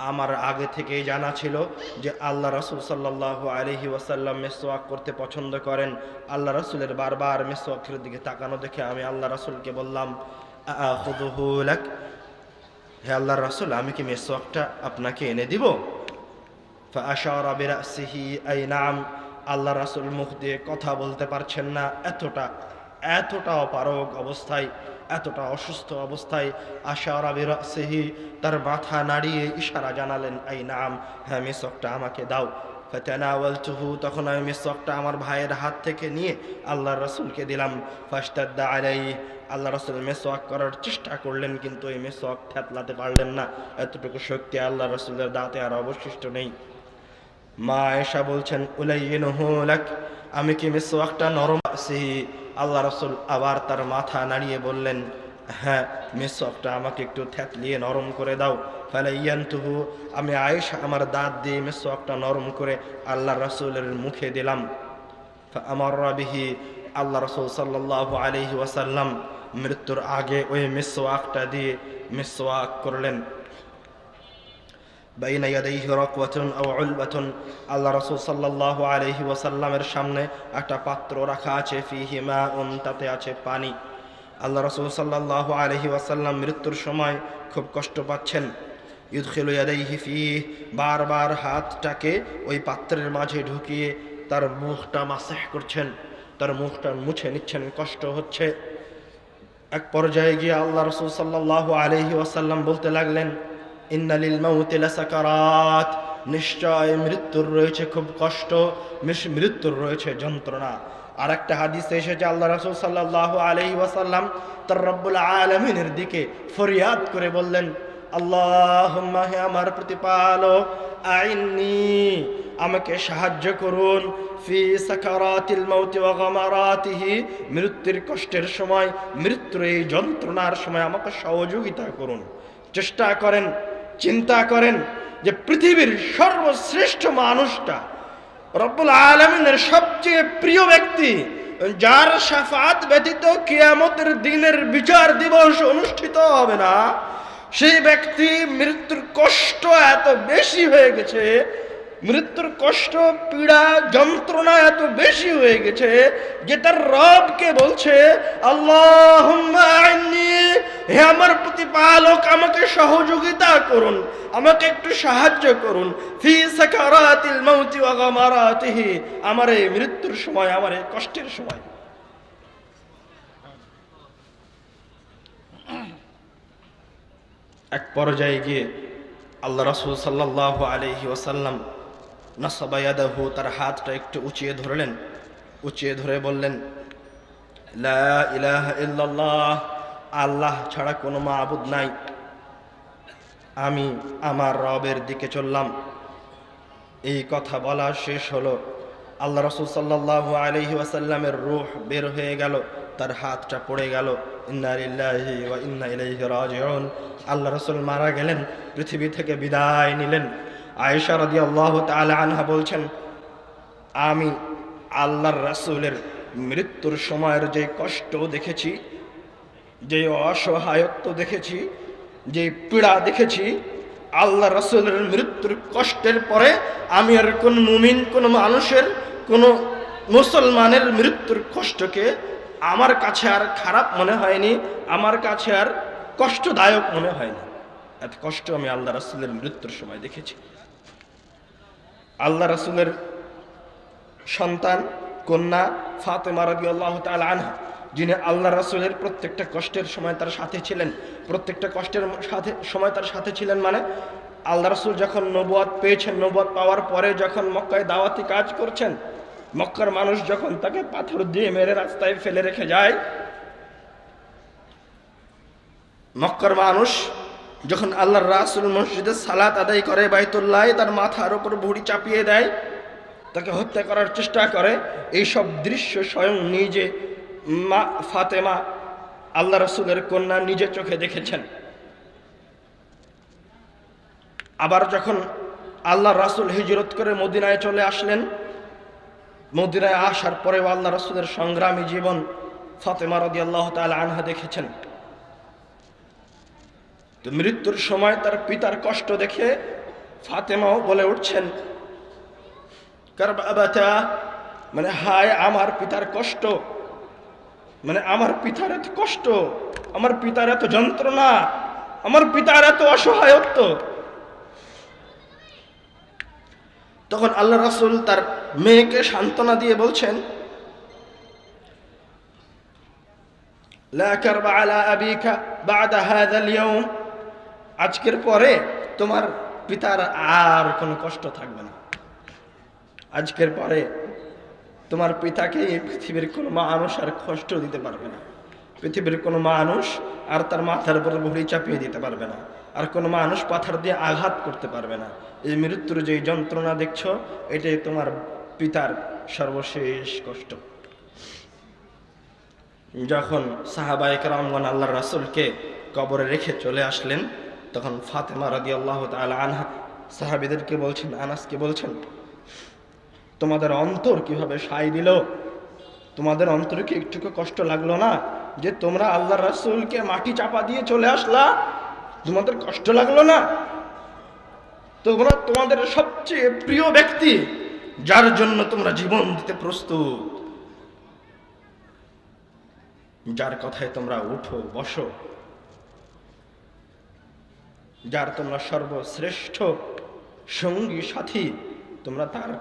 A: আমার আগে থেকেই জানা ছিল যে আল্লাহ রাসূল সাল্লাল্লাহু আলাইহি ওয়াসাল্লাম মিসওয়াক করতে পছন্দ করেন। আল্লাহ রাসূলের বারবার মিসওয়াকের দিকে তাকানো দেখে আমি আল্লাহ রাসূলকে বললাম, আখুযুহু লাক, হে আল্লাহর রাসূল, আমি কি মিসওয়াকটা আপনাকে এনে দিব? ফাআশারা বিরাসিহি, আই নাম, আল্লাহ রাসূল মুখ দিয়ে কথা বলতে পারছেন না, এতটা অপারগ অবস্থায়, এতটা অসুস্থ অবস্থায়। আশারা বিরাসিহি, তার মাথা নাড়িয়ে ইশারা জানালেন, আই নাম, হ্যাঁ মিসওয়াকটা আমাকে দাও। ফাতানাওয়ালতুহু, তখন আমি মিসওয়াকটা আমার ভাইয়ের হাত থেকে নিয়ে আল্লাহর রাসূলকে দিলাম। ফাশতাদ্দা আলাইহি, আল্লাহ রাসূল মিসওয়াক করার চেষ্টা করলেন কিন্তু এই মিসওয়াক থেতলাতে পারলেন না, এতটুকু শক্তি আল্লাহ রাসূলের দাঁতে আর অবশিষ্ট নেই। মা আয়েশা বলছেন, উলাইয়িনুহু লাক, আমি কি মিসওয়াকটা নরম আছি? আল্লাহ রাসূল আবার তার মাথা নাড়িয়ে বললেন, হ্যাঁ মিসওয়াকটা আমাকে একটু থেতলিয়ে নরম করে দাও। ফালাইয়ানতুহু, আমি আয়েশা আমার দাঁত দিয়ে মিসওয়াকটা নরম করে আল্লাহ রাসূলের মুখে দিলাম। ফাআমাররা বিহি, আল্লাহ রাসূল সাল্লাল্লাহু আলাইহি ওয়াসাল্লাম মৃত্যুর আগে ওই মিসওয়াকটা দিয়ে মিসওয়াক করলেন। বাইনা ইয়াদাইহি রাকওয়াতুন আও উলবাতুন, আল্লাহ রাসূল সাল্লাল্লাহু আলাইহি ওয়াসাল্লামের সামনে একটা পাত্র রাখা আছে, ফিহি মাউন, তাতে আছে পানি। আল্লাহ রাসূল সাল্লাল্লাহু আলাইহি ওয়াসাল্লাম মৃত্যুর সময় খুব কষ্ট পাচ্ছেন। ইউদখিলু ইয়াদাইহি ফিহি, বারবার হাতটাকে ওই পাত্রের মাঝে ঢুকিয়ে তার মুখটা মাসাহ করছেন, তার মুখটা মুছে নিচ্ছেন, কষ্ট হচ্ছে। এক পর্যায়ে গিয়ে আল্লাহ রাসূল সাল্লাল্লাহু আলাইহি ওয়াসাল্লাম বলতে লাগলেন, ইন্না লিল মাউতি লাসাকারাত, নিশ্চয় মৃত্যুর রয়েছে খুব কষ্ট, মৃত্যুর রয়েছে যন্ত্রণা। আর একটা হাদিসে এসেছে আল্লাহ রাসূল সাল্লাল্লাহু আলাইহি ওয়াসাল্লাম তার রব্বুল আলামিনের দিকে ফরিয়াদ করে বললেন, আল্লাহুম্মা, হে আমার প্রতিপালক, আইন্নি, আমাকে সাহায্য করুন, ফি সাকারাতিল মাউতি ওয়া গামারাতিহি, মৃত্যুর কষ্টের সময়, মৃত্যুর এই যন্ত্রণার সময় আমাকে সহযোগিতা করুন। চেষ্টা করেন, চিন্তা করেন যে পৃথিবীর সর্বশ্রেষ্ঠ মানুষটা, রব্বুল আলামিনের সবচেয়ে প্রিয় ব্যক্তি, যার শাফাত ব্যতীত কিয়ামতের দিনের বিচার দিবস অনুষ্ঠিত হবে না, সেই ব্যক্তি মৃত্যুর কষ্ট এত বেশি হয়ে গেছে, মৃত্যুর কষ্ট, পীড়া, যন্ত্রণা এত বেশি হয়ে গেছে যে তার রবকে বলছে, আল্লাহুম্মা আইন্নি, হে আমার প্রতিপালক, আমাকে সহযোগিতা করুন, আমাকে একটু সাহায্য করুন, ফি সাকারাতিল মাউতি ওয়া গামারাতিহি, আমার এই মৃত্যুর সময়, আমার এই কষ্টের সময়। এক পর্যায়ে গিয়ে আল্লাহ রাসূল সাল্লাল্লাহু আলাইহি ওয়াসাল্লাম নাসাবা ইয়াদাহু, তার হাতটা একটু উঁচিয়ে ধরলেন, উঁচিয়ে ধরে বললেন, লা ইলাহা ইল্লাল্লাহ, আল্লাহ ছাড়া কোনো মাবুদ নাই, আমি আমার রবের দিকে চললাম। এই কথা বলা শেষ হলো, আল্লাহ রাসূল সাল্লাল্লাহু আলাইহি ওয়াসাল্লামের রূহ বের হয়ে গেল, তার হাতটা পড়ে গেল। ইন্না লিল্লাহি ওয়া ইন্না ইলাইহি রাজিউন। আল্লাহ রাসূল মারা গেলেন, পৃথিবী থেকে বিদায় নিলেন। আয়েশা রাদিয়াল্লাহু তাআলা আনহা বলছেন, আমি আল্লাহর রাসূলের মৃত্যুর সময়ের যে কষ্ট দেখেছি, যে অসহায়ত্ব দেখেছি, যে পীড়া দেখেছি, আল্লাহ রাসূলের মৃত্যুর কষ্টের পরে আমি আর কোন মুমিন, কোন মানুষের, কোন মুসলমানের মৃত্যুর কষ্টকে আমার কাছে আর খারাপ মনে হয়নি, আমার কাছে আর কষ্টদায়ক মনে হয়নি। এত কষ্ট আমি আল্লাহ রাসূলের মৃত্যুর সময় দেখেছি। আল্লাহ রাসূলের সন্তান কন্যা ফাতেমা রাদিয়াল্লাহু তাআলা আনহা, যিনি আল্লাহ রাসূলের প্রত্যেকটা কষ্টের সময় তার সাথে ছিলেন, প্রত্যেকটা কষ্টের সময় তার সাথে ছিলেন, মানে আল্লাহ রাসূল যখন নবুয়ত পেয়েছেন, নবুয়ত পাওয়ার পরে যখন মক্কায় দাওয়াতি কাজ করছেন, মক্কার মানুষ যখন তাকে পাথর দিয়ে মেরে রাস্তায় ফেলে রেখে যায়, মক্কার মানুষ যখন আল্লাহর রাসূল মসজিদে সালাত আদায় করে, বাইতুল্লাহ তার মাথার উপর ভুঁড়ি চাপিয়ে দেয়, তাকে হত্যা করার চেষ্টা করে, এই সব দৃশ্য স্বয়ং নিজে মা ফাতেমা, আল্লাহ রাসূলের কন্যা, নিজে চোখে দেখেছেন। আবার যখন আল্লাহ রাসূল হিজরত করে মদিনায় চলে আসলেন, মদিনায় আসার পরেও আল্লাহ রাসূলের সংগ্রামী জীবন ফাতেমা রাদিয়াল্লাহু তাআলা আনহা দেখেছেন। তো মৃত্যুর সময় তার পিতার কষ্ট দেখে ফাতেমাও বলে উঠছেন, কারবাবাতা, মানে হায় আমার পিতার কষ্ট, মানে আমার পিতার এত কষ্ট, আমার পিতার এত যন্ত্রণা, আমার পিতার এত অসহায়ত্ব। তখন আল্লাহ রাসূল তার মেয়েকে সান্ত্বনা দিয়ে বলছেন, লা কারবা আলা আবিকা বাদা হাযাল ইয়াউম, আজকের পরে তোমার পিতার আর কোনো কষ্ট থাকবে না। আজকের পরে তোমার পিতাকে এই পৃথিবীর কোনো মানুষ আর কষ্ট দিতে পারবে না, পৃথিবীর কোনো মানুষ আর তার মাথার উপর ভুঁড়ি চাপিয়ে দিতে পারবে না, আর কোনো মানুষ পাথর দিয়ে আঘাত করতে পারবে না। এই মৃত্যুর যে যন্ত্রণা দেখছো, এটাই তোমার পিতার সর্বশেষ কষ্ট। যখন সাহাবায়ে কেরামগণ আল্লাহর রাসূলকে কবরে রেখে চলে আসলেন, তখন ফাতেমা রাদিয়াল্লাহু তাআলা আনহা সাহাবীদেরকে বলছেন, আনাসকে বলছেন, তোমাদের অন্তর কিভাবে সায় দিল? তোমাদের অন্তরে কি একটুকু কষ্ট লাগলো না যে তোমরা আল্লাহর রাসূলকে মাটি চাপা দিয়ে চলে আসলা? তোমাদের কষ্ট লাগলো না? তোমরা তোমাদের সবচেয়ে প্রিয় ব্যক্তি, যার জন্য তোমরা জীবন দিতে প্রস্তুত, যার কথায় তোমরা উঠো বসো, যার তোমরা সর্বশ্রেষ্ঠ সঙ্গী সাথী, তোমরা তার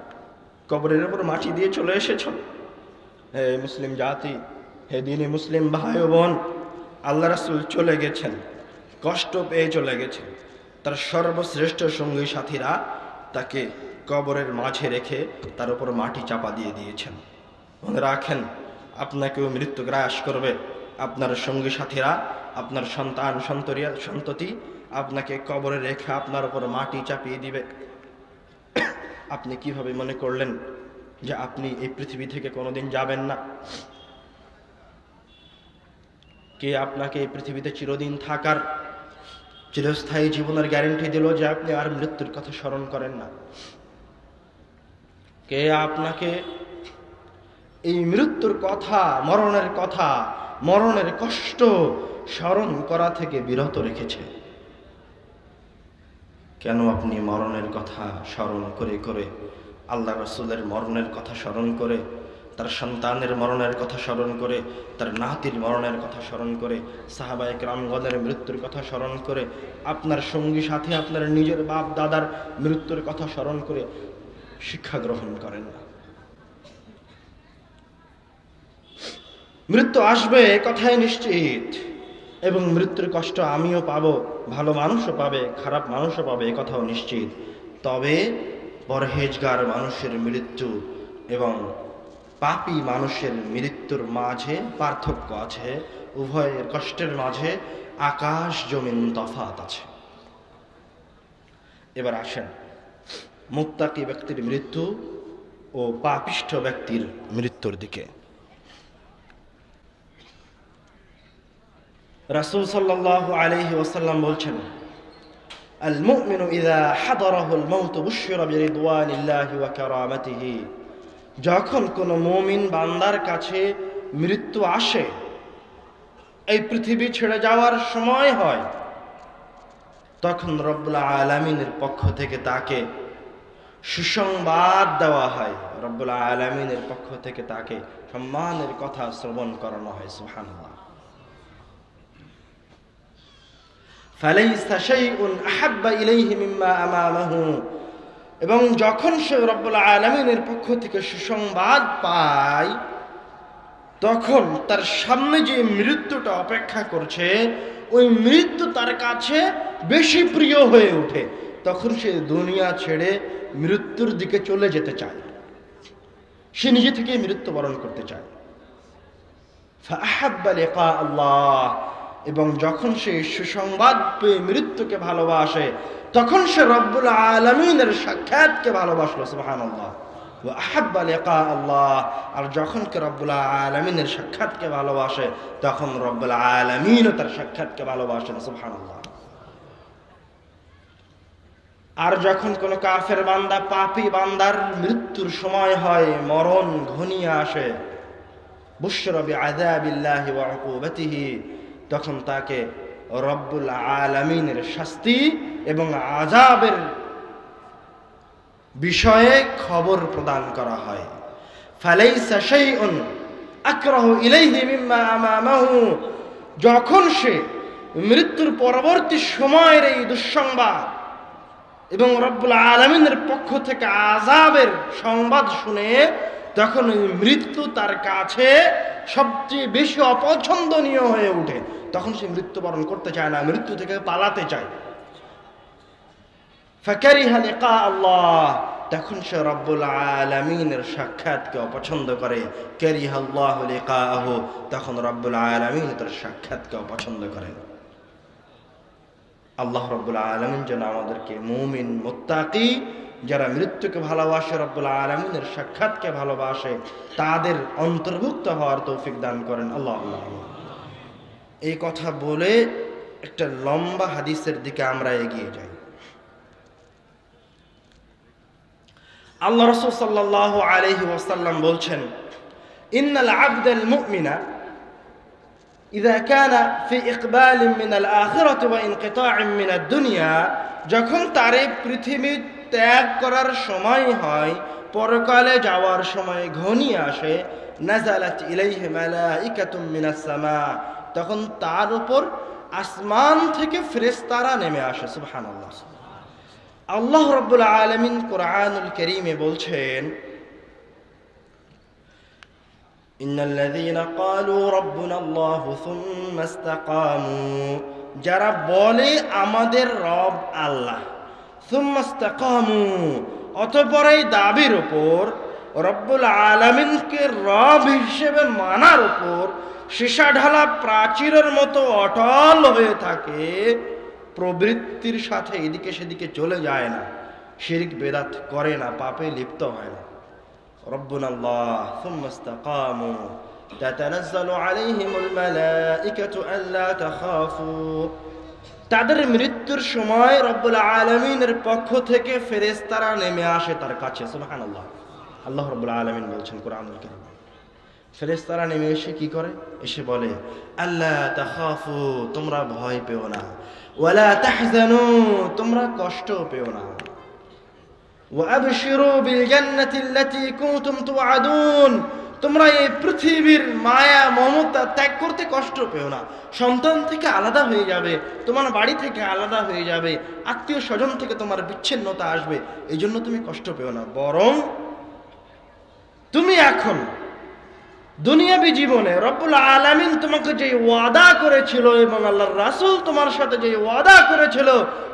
A: কবরের উপর মাটি দিয়ে চলে এসেছ। হে মুসলিম জাতি, হে দিনী মুসলিম ভাই ও বোন, আল্লাহ রাসূল চলে গেছেন, কষ্ট পেয়ে চলে গেছেন। তার সর্বশ্রেষ্ঠ সঙ্গী সাথীরা তাকে কবরের মাঝে রেখে তার উপর মাটি চাপা দিয়ে দিয়েছেন। মনে রাখেন, আপনাকেও মৃত্যু গ্রাস করবে। আপনার সঙ্গী সাথীরা, আপনার সন্তান সন্ততি আপনাকে কবরে রেখে আপনার উপর মাটি চাপিয়ে দিবে। আপনি কিভাবে মনে করলেন যে আপনি এই পৃথিবী থেকে কোনোদিন যাবেন না? কে আপনাকে এই পৃথিবীতে চিরদিন থাকার, চিরস্থায়ী জীবনের গ্যারান্টি দিল যে আপনি আর মৃত্যুর কথা স্মরণ করেন না? কে আপনাকে এই মৃত্যুর কথা, মরণের কষ্ট স্মরণ করা থেকে বিরত রেখেছে? কেন আপনি মরণের কথা স্মরণ করে করে, আল্লাহ রাসূলের মরণের কথা স্মরণ করে, তার সন্তানের মরণের কথা স্মরণ করে, তার নাতির মরণের কথা স্মরণ করে, সাহাবায়ে কেরামগণের মৃত্যুর কথা স্মরণ করে, আপনার সঙ্গী সাথী, আপনার নিজের বাপ দাদার মৃত্যুর কথা স্মরণ করে শিক্ষা গ্রহণ করেন না? মৃত্যু আসবে কথাই নিশ্চিত, এবং মৃত্যুর কষ্ট আমিও পাবো, ভালো মানুষও পাবে, খারাপ মানুষও পাবে, এ কথাও নিশ্চিত। তবে পরহেজগার মানুষের মৃত্যু এবং পাপী মানুষের মৃত্যুর মাঝে পার্থক্য আছে। উভয়ের কষ্টের মাঝে আকাশ জমিন তফাত আছে। এবার আসেন মুত্তাকি ব্যক্তির মৃত্যু ও পাপিষ্ঠ ব্যক্তির মৃত্যুর দিকে। রাসূল সাল্লাল্লাহু আলাইহি ওয়াসাল্লাম বলছেন, আল মুমিনু ইযা হাদারাহুল মাউত বুশিরা বিরিদওয়ানিল্লাহি ওয়া কারামাতিহি। যখন কোনো মুমিন বান্দার কাছে মৃত্যু আসে, এই পৃথিবী ছেড়ে যাওয়ার সময় হয়, তখন রব্বুল আলামিনের পক্ষ থেকে তাকে সুসংবাদ দেওয়া হয়। রব্বুল আলামিনের পক্ষ থেকে তাকে সম্মানের কথা শ্রবণ করানো হয়। সুবহানাল্লাহ। ফালাইসা শাইউন আহাব্বা ইলাইহি মিম্মা আমামাহু। এবং যখন সে রব্বুল আলামিনের পক্ষ থেকে সুসংবাদ পায়, তখন তার সামনে যে মৃত্যুটা অপেক্ষা করছে, ওই মৃত্যু তার কাছে বেশি প্রিয় হয়ে ওঠে। তখন সে দুনিয়া ছেড়ে মৃত্যুর দিকে চলে যেতে চায়, সে নিজে থেকে মৃত্যুবরণ করতে চায়। ফাআহাব্বা লিকা আল্লাহ। এবং যখন সে সুসংবাদ পেয়ে মৃত্যুকে ভালোবাসে, তখন সে রব্বুল আলামিনের সাক্ষাৎকে ভালোবাসলো। সুবহানাল্লাহ। ওয়া আহাব্বা লিকা আল্লাহ। আর যখন কে রব্বুল আলামিনের সাক্ষাৎকে ভালোবাসে, তখন রব্বুল আলামিনও তার সাক্ষাৎকে ভালোবাসেন। সুবহানাল্লাহ। আর যখন কোনো কাফের বান্দা, পাপী বান্দার মৃত্যুর সময় হয়, মরণ ঘনিয়ে আসে, বুশরা বিআযাবিল্লাহি ওয়া উকুবাতিহি, তখন তাকে রব্বুল আলামিনের শাস্তি এবং আযাবের বিষয়ে খবর প্রদান করা হয়। ফালাইসা শাইউন আকরাহু ইলাইহি মিম্মা আমামাহু। যখন সে মৃত্যুর পরবর্তী সময়ের এই দুঃসংবাদ এবং রব্বুল আলামিনের পক্ষ থেকে আযাবের সংবাদ শুনে, তখন ওই মৃত্যু তার কাছে সবচেয়ে বেশি অপছন্দনীয় হয়ে ওঠে। তখন সে মৃত্যুবরণ করতে চায় না, মৃত্যু থেকে পালাতে চায়। ফাকারিহা লিকা আল্লাহ। তখন সে রব্বুল আলামিনের সাক্ষাৎকে অপছন্দ করে। কারিহাল্লাহু লিকাহু। তখন রব্বুল আলামিন তার সাক্ষাৎকে অপছন্দ করেন। আল্লাহ রব্বুল আলামিন যেন আমাদেরকে মুমিন, মুত্তাকি, যারা মৃত্যুকে ভালোবাসে, রব্বুল আলামিনের সাক্ষাৎকে ভালোবাসে, তাদের অন্তর্ভুক্ত হওয়ার তৌফিক দান করেন। আল্লাহ আল্লাহ। এই কথা বলে একটা লম্বা হাদিসের দিকে আমরা এগিয়ে যাই। আল্লাহ রাসূল সাল্লাল্লাহু আলাইহি ওয়াসাল্লাম বলছেন, ইন্নাল আবদাল মুমিনা ইযা কানা ফি ইকবালিন মিনাল আখিরাতি ওয়া ইনকিতা'in মিনাদ দুনিয়া, যখন তার এই পৃথিবী ত্যাগ করার সময় হয়, পরকালে যাওয়ার সময় ঘনিয়ে আসে, নাযালাত ইলাইহি মালাইকাতুম মিনাস সামা, তখন তার উপর আসমান থেকে ফেরেশতারা নেমে আসে। সুবহানাল্লাহ। আল্লাহ রাব্বুল আলামিন কুরআনুল কারীমে বলছেন, ইন্নাল্লাযীনা ক্বালু রাব্বুনাল্লাহু সুম্মা ইসতাকামু, যারা বলে আমাদের রব আল্লাহ, সুম্মা ইসতাকামু, অতঃপর এই দাবির উপর রব্বুল আলামিনকে রব হিসেবে মানার উপর সীসা ঢালা প্রাচীরের মতো অটল হয়ে থাকে, প্রবৃত্তির সাথে এদিকে সেদিকে চলে যায় না, শিরক বেদাত করে না, পাপে লিপ্ত হয় না। রব্বুনাল্লাহ সুম্মা ইসতাকামু তাতানাজ্জালু আলাইহিমুল মালাইকাতু আল্লা তাখাফু, তাদের মৃত্যুর সময় রব্বুল আলামিনের পক্ষ থেকে ফেরেশতারা নেমে আসে তার কাছে। সুবহানাল্লাহ। আল্লাহ রাব্বুল আলামিন বলছেন কুরআনুল কারীম, ফেরেশতারা নেমে এসে কি করে? এসে বলে, আল্লা তাখাফু, তোমরা ভয় পেও না, ওয়ালা তাহজানু, তোমরা কষ্ট পেও না, ওয়া আবশিরু বিল জান্নাতি আল্লাতী কুনতুম তুআদুন, তোমরা এই পৃথিবীর মায়া মমতা ত্যাগ করতে কষ্ট পেও না। সন্তান থেকে আলাদা হয়ে যাবে, তোমার বাড়ি থেকে আলাদা হয়ে যাবে, আত্মীয় স্বজন থেকে তোমার বিচ্ছিন্নতা আসবে, এই জন্য তুমি কষ্ট পেও না, বরং তুমি এখন দুনিয়াবী জীবনে রব্বুল আলামিন তোমাকে যে ওয়াদা করেছিল এবং আল্লাহর রাসূল তোমার সাথে যে ওয়াদা করেছিল,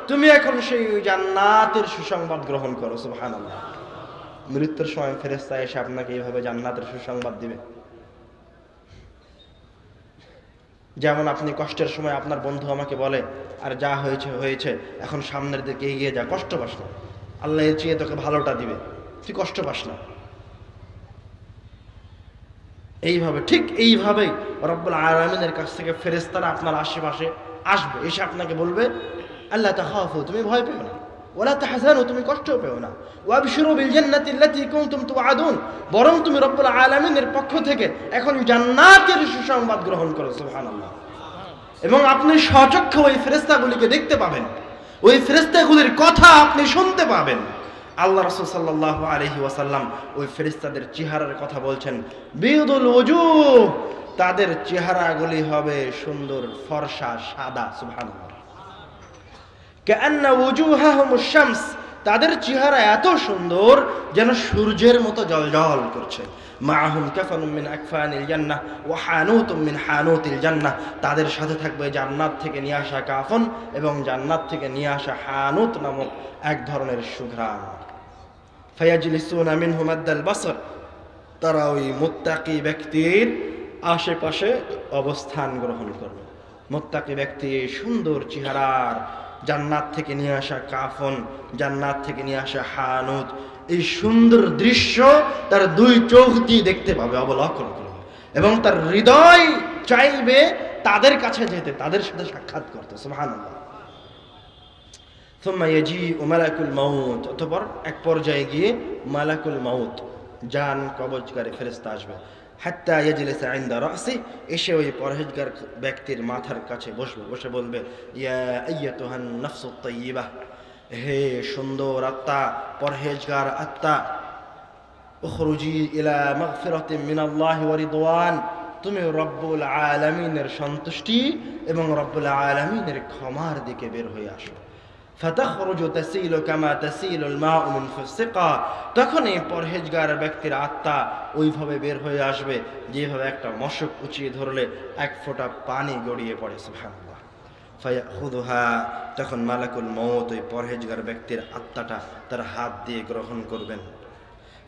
A: তুমি এখন সেই জান্নাতের সুসংবাদ গ্রহণ করো। সুবহানাল্লাহ। মৃত্যুর সময় ফেরেশতা এসে আপনাকে এইভাবে জান্নাতের সুসংবাদ দিবে। যেমন আপনি কষ্টের সময় আপনার বন্ধু আমাকে বলে, আর যা হয়েছে হয়েছে, এখন সামনের দিকে এগিয়ে যা, কষ্ট পাস না, আল্লাহ এর চেয়ে তোকে ভালোটা দিবে, তুই কষ্ট পাস না। এইভাবে, ঠিক এইভাবেই রব্বুল আলামিনের কাছ থেকে ফেরেশতারা আপনার আশেপাশে আসবে, এসে আপনাকে বলবে, আল্লা তাখাফু, তুমি ভয় পেও না, ওয়ালা তাহজানু, তুমি কষ্ট পেও না, ওয়াবশিরু বিল জান্নাতি আল্লাতী কুনতুম তুআদুন, বরং তুমি রব্বুল আলামিনের পক্ষ থেকে এখন জান্নাতের সুসংবাদ গ্রহণ করো। সুবহানাল্লাহ। এবং আপনি স্বচক্ষে ওই ফেরেশতাগুলিকে দেখতে পাবেন, ওই ফেরেশতাগুলির কথা আপনি শুনতে পাবেন। আল্লাহ রাসূল সাল্লাল্লাহু আলাইহি ওয়াসাল্লাম ওই ফেরেশতাদের চেহারার কথা বলছেন, বিয়দুল ওজুহ, তাদের চেহারাগুলি হবে সুন্দর ফর্সা সাদা। সুবহানাল্লাহ। কাআন্না ওজুহাহুমুশ শামস, তাদের চেহারা এত সুন্দর যেন সূর্যের মতো জ্বলজ্বল করছে। মাআহুম কাফানুম মিন আকফানিল জান্নাহ ওয়া হানুতুম মিন হানুতিল জান্নাহ, তাদের সাথে থাকবে জান্নাত থেকে নিয়ে আসা কাফন এবং জান্নাত থেকে নিয়ে আসা হানুত নামক এক ধরনের সুঘ্রাণ। ফায়াজলিসুনা মিনহু মাদ্দাল বাসর, তারা ওই মুত্তাকি ব্যক্তির আশেপাশে অবস্থান গ্রহণ করবে। মুত্তাকি ব্যক্তি সুন্দর চেহারার, জান্নাত থেকে নিয়ে আসা কাফন, জান্নাত থেকে নিয়ে আসা হানুত, এই সুন্দর দৃশ্য তার দুই চোখ দিয়ে দেখতে পাবে, অবলোকন করবে, এবং তার হৃদয় চাইবে তাদের কাছে যেতে, তাদের সাথে সাক্ষাৎ করতে। সুবহানাল্লাহ। সুম্মা ইয়াজিউ মালাকুল মাউত, অতঃপর এক পর্যায়ে গিয়ে মালাকুল মাউত, জান কবজকারী ফেরেশতা আসবে। হাত্তা ইয়াজলিসা ইনদা রাসি, এসে ওই পরহেজগার ব্যক্তির মাথার কাছে বসবে, বসে বলবে, ইয়া আইয়াতুহান নাফসুত তাইয়্যিবা, হে সুন্দর আত্মা, পরহেজগার আত্মা, উখরুজি ইলা মাগফিরাতিন মিনাল্লাহি ওয়া রিদওয়ান, তুমি রব্বুল আলামিনের সন্তুষ্টি এবং রব্বুল আলামিনের ক্ষমার দিকে বের হয়ে আসো। ফাতাখরুজু তাসিলু কামা তাসিলুল মাউ মিন ফিসসিকা, তখন এই পরহেজগার ব্যক্তির আত্মা ওইভাবে বের হয়ে আসবে যেভাবে একটা মশক উঁচিয়ে ধরলে এক ফোঁটা পানি গড়িয়ে পড়ে। সুবহানাল্লাহ। ফায়াখুযুহা, তখন মালাকুল মউত ওই পরহেজগার ব্যক্তির আত্মাটা তার হাত দিয়ে গ্রহণ করবেন।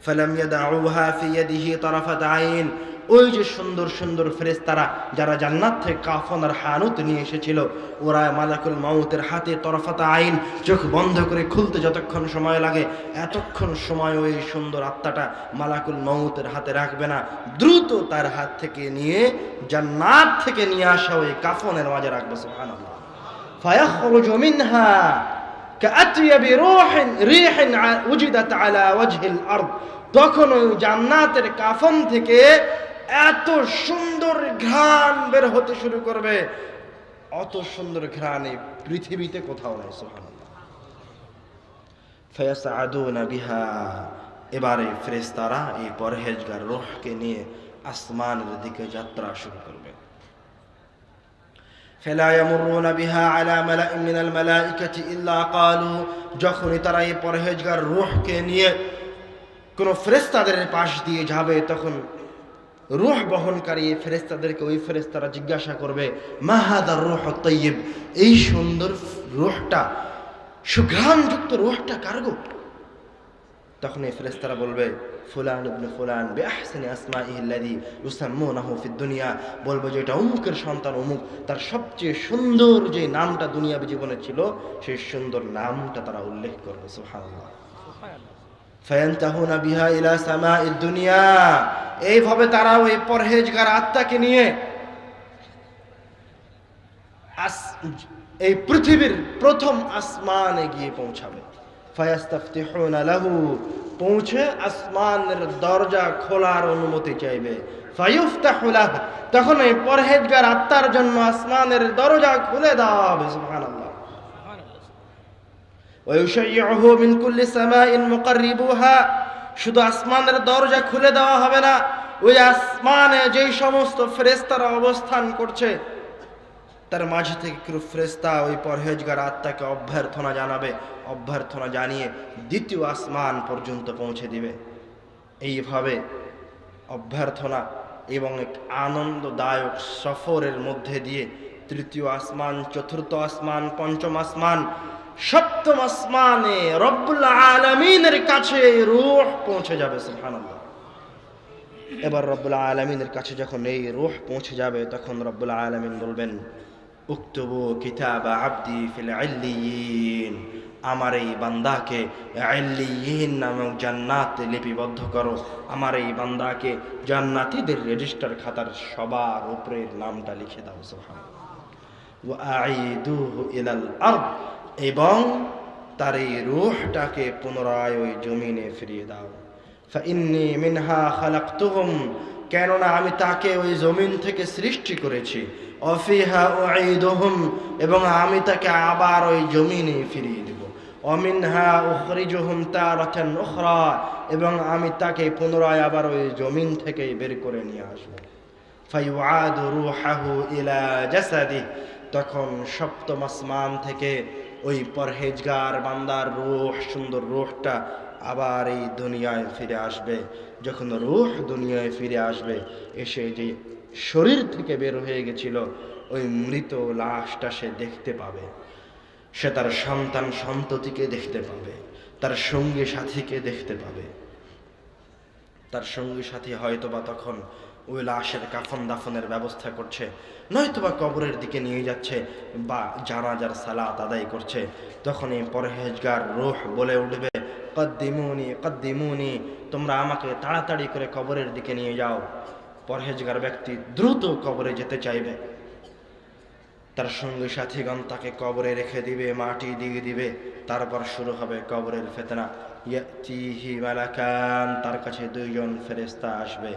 A: ফালাম ইয়াদউহা ফি ইয়াদিহি তারাফাত আইন, ওই যে সুন্দর সুন্দর ফেরেশতারা যারা জান্নাত থেকে কাফন আর হানুত নিয়ে এসেছিল, ওরা মালাকুল মাউতের হাতে তরফাত আইন, চোখ বন্ধ করে খুলতে যতক্ষণ সময় লাগে এতক্ষণ সময় ওই সুন্দর আত্মাটা মালাকুল মাউতের হাতে রাখবে না, দ্রুত তার হাত থেকে নিয়ে জান্নাত থেকে নিয়ে আসা ওই কাফনের মাঝে রাখবে। সুবহানাল্লাহ। ফায়াখরুজু মিনহা কাআতিয়াবি রিহিন উজিদাত আলা ওয়াজহিল আরদ, তখন ওই জান্নাতের কাফন থেকে এত সুন্দর ঘ্রাণ বের হতে শুরু করবে, অত সুন্দর ঘ্রাণ এই পৃথিবীতে কোথাও নাই। সুবহানাল্লাহ। ফায়াসআদুনা বিহা, এবারে ফেরেশতারা এই পরহেজগার রূহকে নিয়ে আসমানের দিকে যাত্রা শুরু করবে। ফালা ইয়ামুরুনা বিহা আলা মালাইন মিনাল মালাইকাতি ইল্লা ক্বালু, যখনই তারা এই পরহেজগার রূহকে নিয়ে কোন ফেরেশতাদের পাশ দিয়ে যাবে, তখন রূহ বহনকারী ফেরেশতাদেরকে ওই ফেরেশতারা জিজ্ঞাসা করবে, মা হাদার রূহ তাইয়্যিব, এই সুন্দর রূহটা, সুঘ্রাণযুক্ত রূহটা কার গো? তখন এই ফেরেশতারা বলবে, ফুলান ইবনে ফুলান বিআহসানি আসমাইহি আল্লাযী ইউসাম্মুনাহু ফিদ দুনিয়া, বলবে যে এটা অমুকের সন্তান অমুক, তার সবচেয়ে সুন্দর যে নামটা দুনিয়াবী জীবনে ছিল সেই সুন্দর নামটা তারা উল্লেখ করবে। সুবহানাল্লাহ। ফায়ানতাহুনা বিহা ইলা সামাইদ দুনিয়া, এইভাবে তারা ওই পরহেজগার আত্মাকে নিয়ে এই পৃথিবীর প্রথম আসমানে গিয়ে পৌঁছাবে। ফায়াস্তাফতিহুনা লাহু, পৌঁছে আসমানের দরজা খোলার অনুমতি চাইবে। ফায়ুফতাহু লাহু, তখন এই পরহেজগার আত্মার জন্য আসমানের দরজা খুলে দেওয়া হবে। সুবহানাল্লাহ। ওয়ায়ুশাইয়ুহু মিন কুল্লি সামাইন মুকাররিবুহা, শুধু আসমানের দরজা খুলে দেওয়া হবে না, ওই আসমানে যেই সমস্ত ফেরেশতারা অবস্থান করছে তার মাঝে থেকে কিছু ফেরেশতা ওই পরহেজগার আত্মাকে অভ্যর্থনা জানাবে, অভ্যর্থনা জানিয়ে দ্বিতীয় আসমান পর্যন্ত পৌঁছে দিবে। এইভাবে অভ্যর্থনা এবং এক আনন্দদায়ক সফরের মধ্যে দিয়ে তৃতীয় আসমান, চতুর্থ আসমান, পঞ্চম আসমান, সপ্তম আসমানে রব্বুল আলামিনের কাছে রূহ পৌঁছে যাবে। সুবহানাল্লাহ। এবার রব্বুল আলামিনের কাছে যখন এই রূহ পৌঁছে যাবে, তখন রব্বুল আলামিন বলবেন, উক্তুবু কিতাবা আবদি ফিল ইল্লিয়িন, আমার এই বান্দাকে ইল্লিয়িন নামক জান্নাতে লিপিবদ্ধ করো, আমার এই বান্দাকে জান্নাতীদের রেজিস্টার খাতার সবার উপরের নামটা লিখে দাও। সুবহানাল্লাহ। ওয়া আঈদুহু ইলাল আরদ, এবং তার এই রূহটাকে পুনরায় ওই জমিনে ফিরিয়ে দাও। ফাইন্নী মিনহা খালাকতুহুম, কেননা আমি তাকে ওই জমিন থেকে সৃষ্টি করেছি। অফিহা উঈদুহুম, এবং আমি তাকে আবার ওই জমিনে ফিরিয়ে দেব। অমিনহা উখরিজুহুম তারাতান উখরা, এবং আমি তাকে পুনরায় আবার ওই জমিন থেকে বের করে নিয়ে আসব। ফায়ুআদু রূহাহু ইলা জাসাদি, তখন সপ্তম আসমান থেকে ওই পরহেজগার বান্দার রূহ, সুন্দর রূহটা আবার এই দুনিয়ায় ফিরে আসবে। যখন রূহ দুনিয়ায় ফিরে আসবে, এসে যে শরীর থেকে বের হয়ে গেছিল ওই মৃত লাশটা সে দেখতে পাবে, সে তার সন্তান সন্ততিকে দেখতে পাবে, তার সঙ্গী সাথীকে দেখতে পাবে। তার সঙ্গী সাথী হয়তোবা তখন ওই লাশের কাফন দাফনের ব্যবস্থা করছে, নয়তোবা কবরের দিকে নিয়ে যাচ্ছে বা জানাজার সালাত আদায় করছে। তখন এই পরহেজগার রূহ বলে উঠবে, কদ্দিমুনি কদ্দিমুনি, তোমরা আমাকে তাড়াতাড়ি করে কবরের দিকে নিয়ে যাও। পরহেজগার ব্যক্তি দ্রুত কবরে যেতে চাইবে, তার সঙ্গী সাথীগণ তাকে কবরে রেখে দিবে, মাটি দিয়ে দিবে। তারপর শুরু হবে কবরের ফিতনা। ইয়াতিহি মালাকান, তার কাছে দুইজন ফেরেশতা আসবে।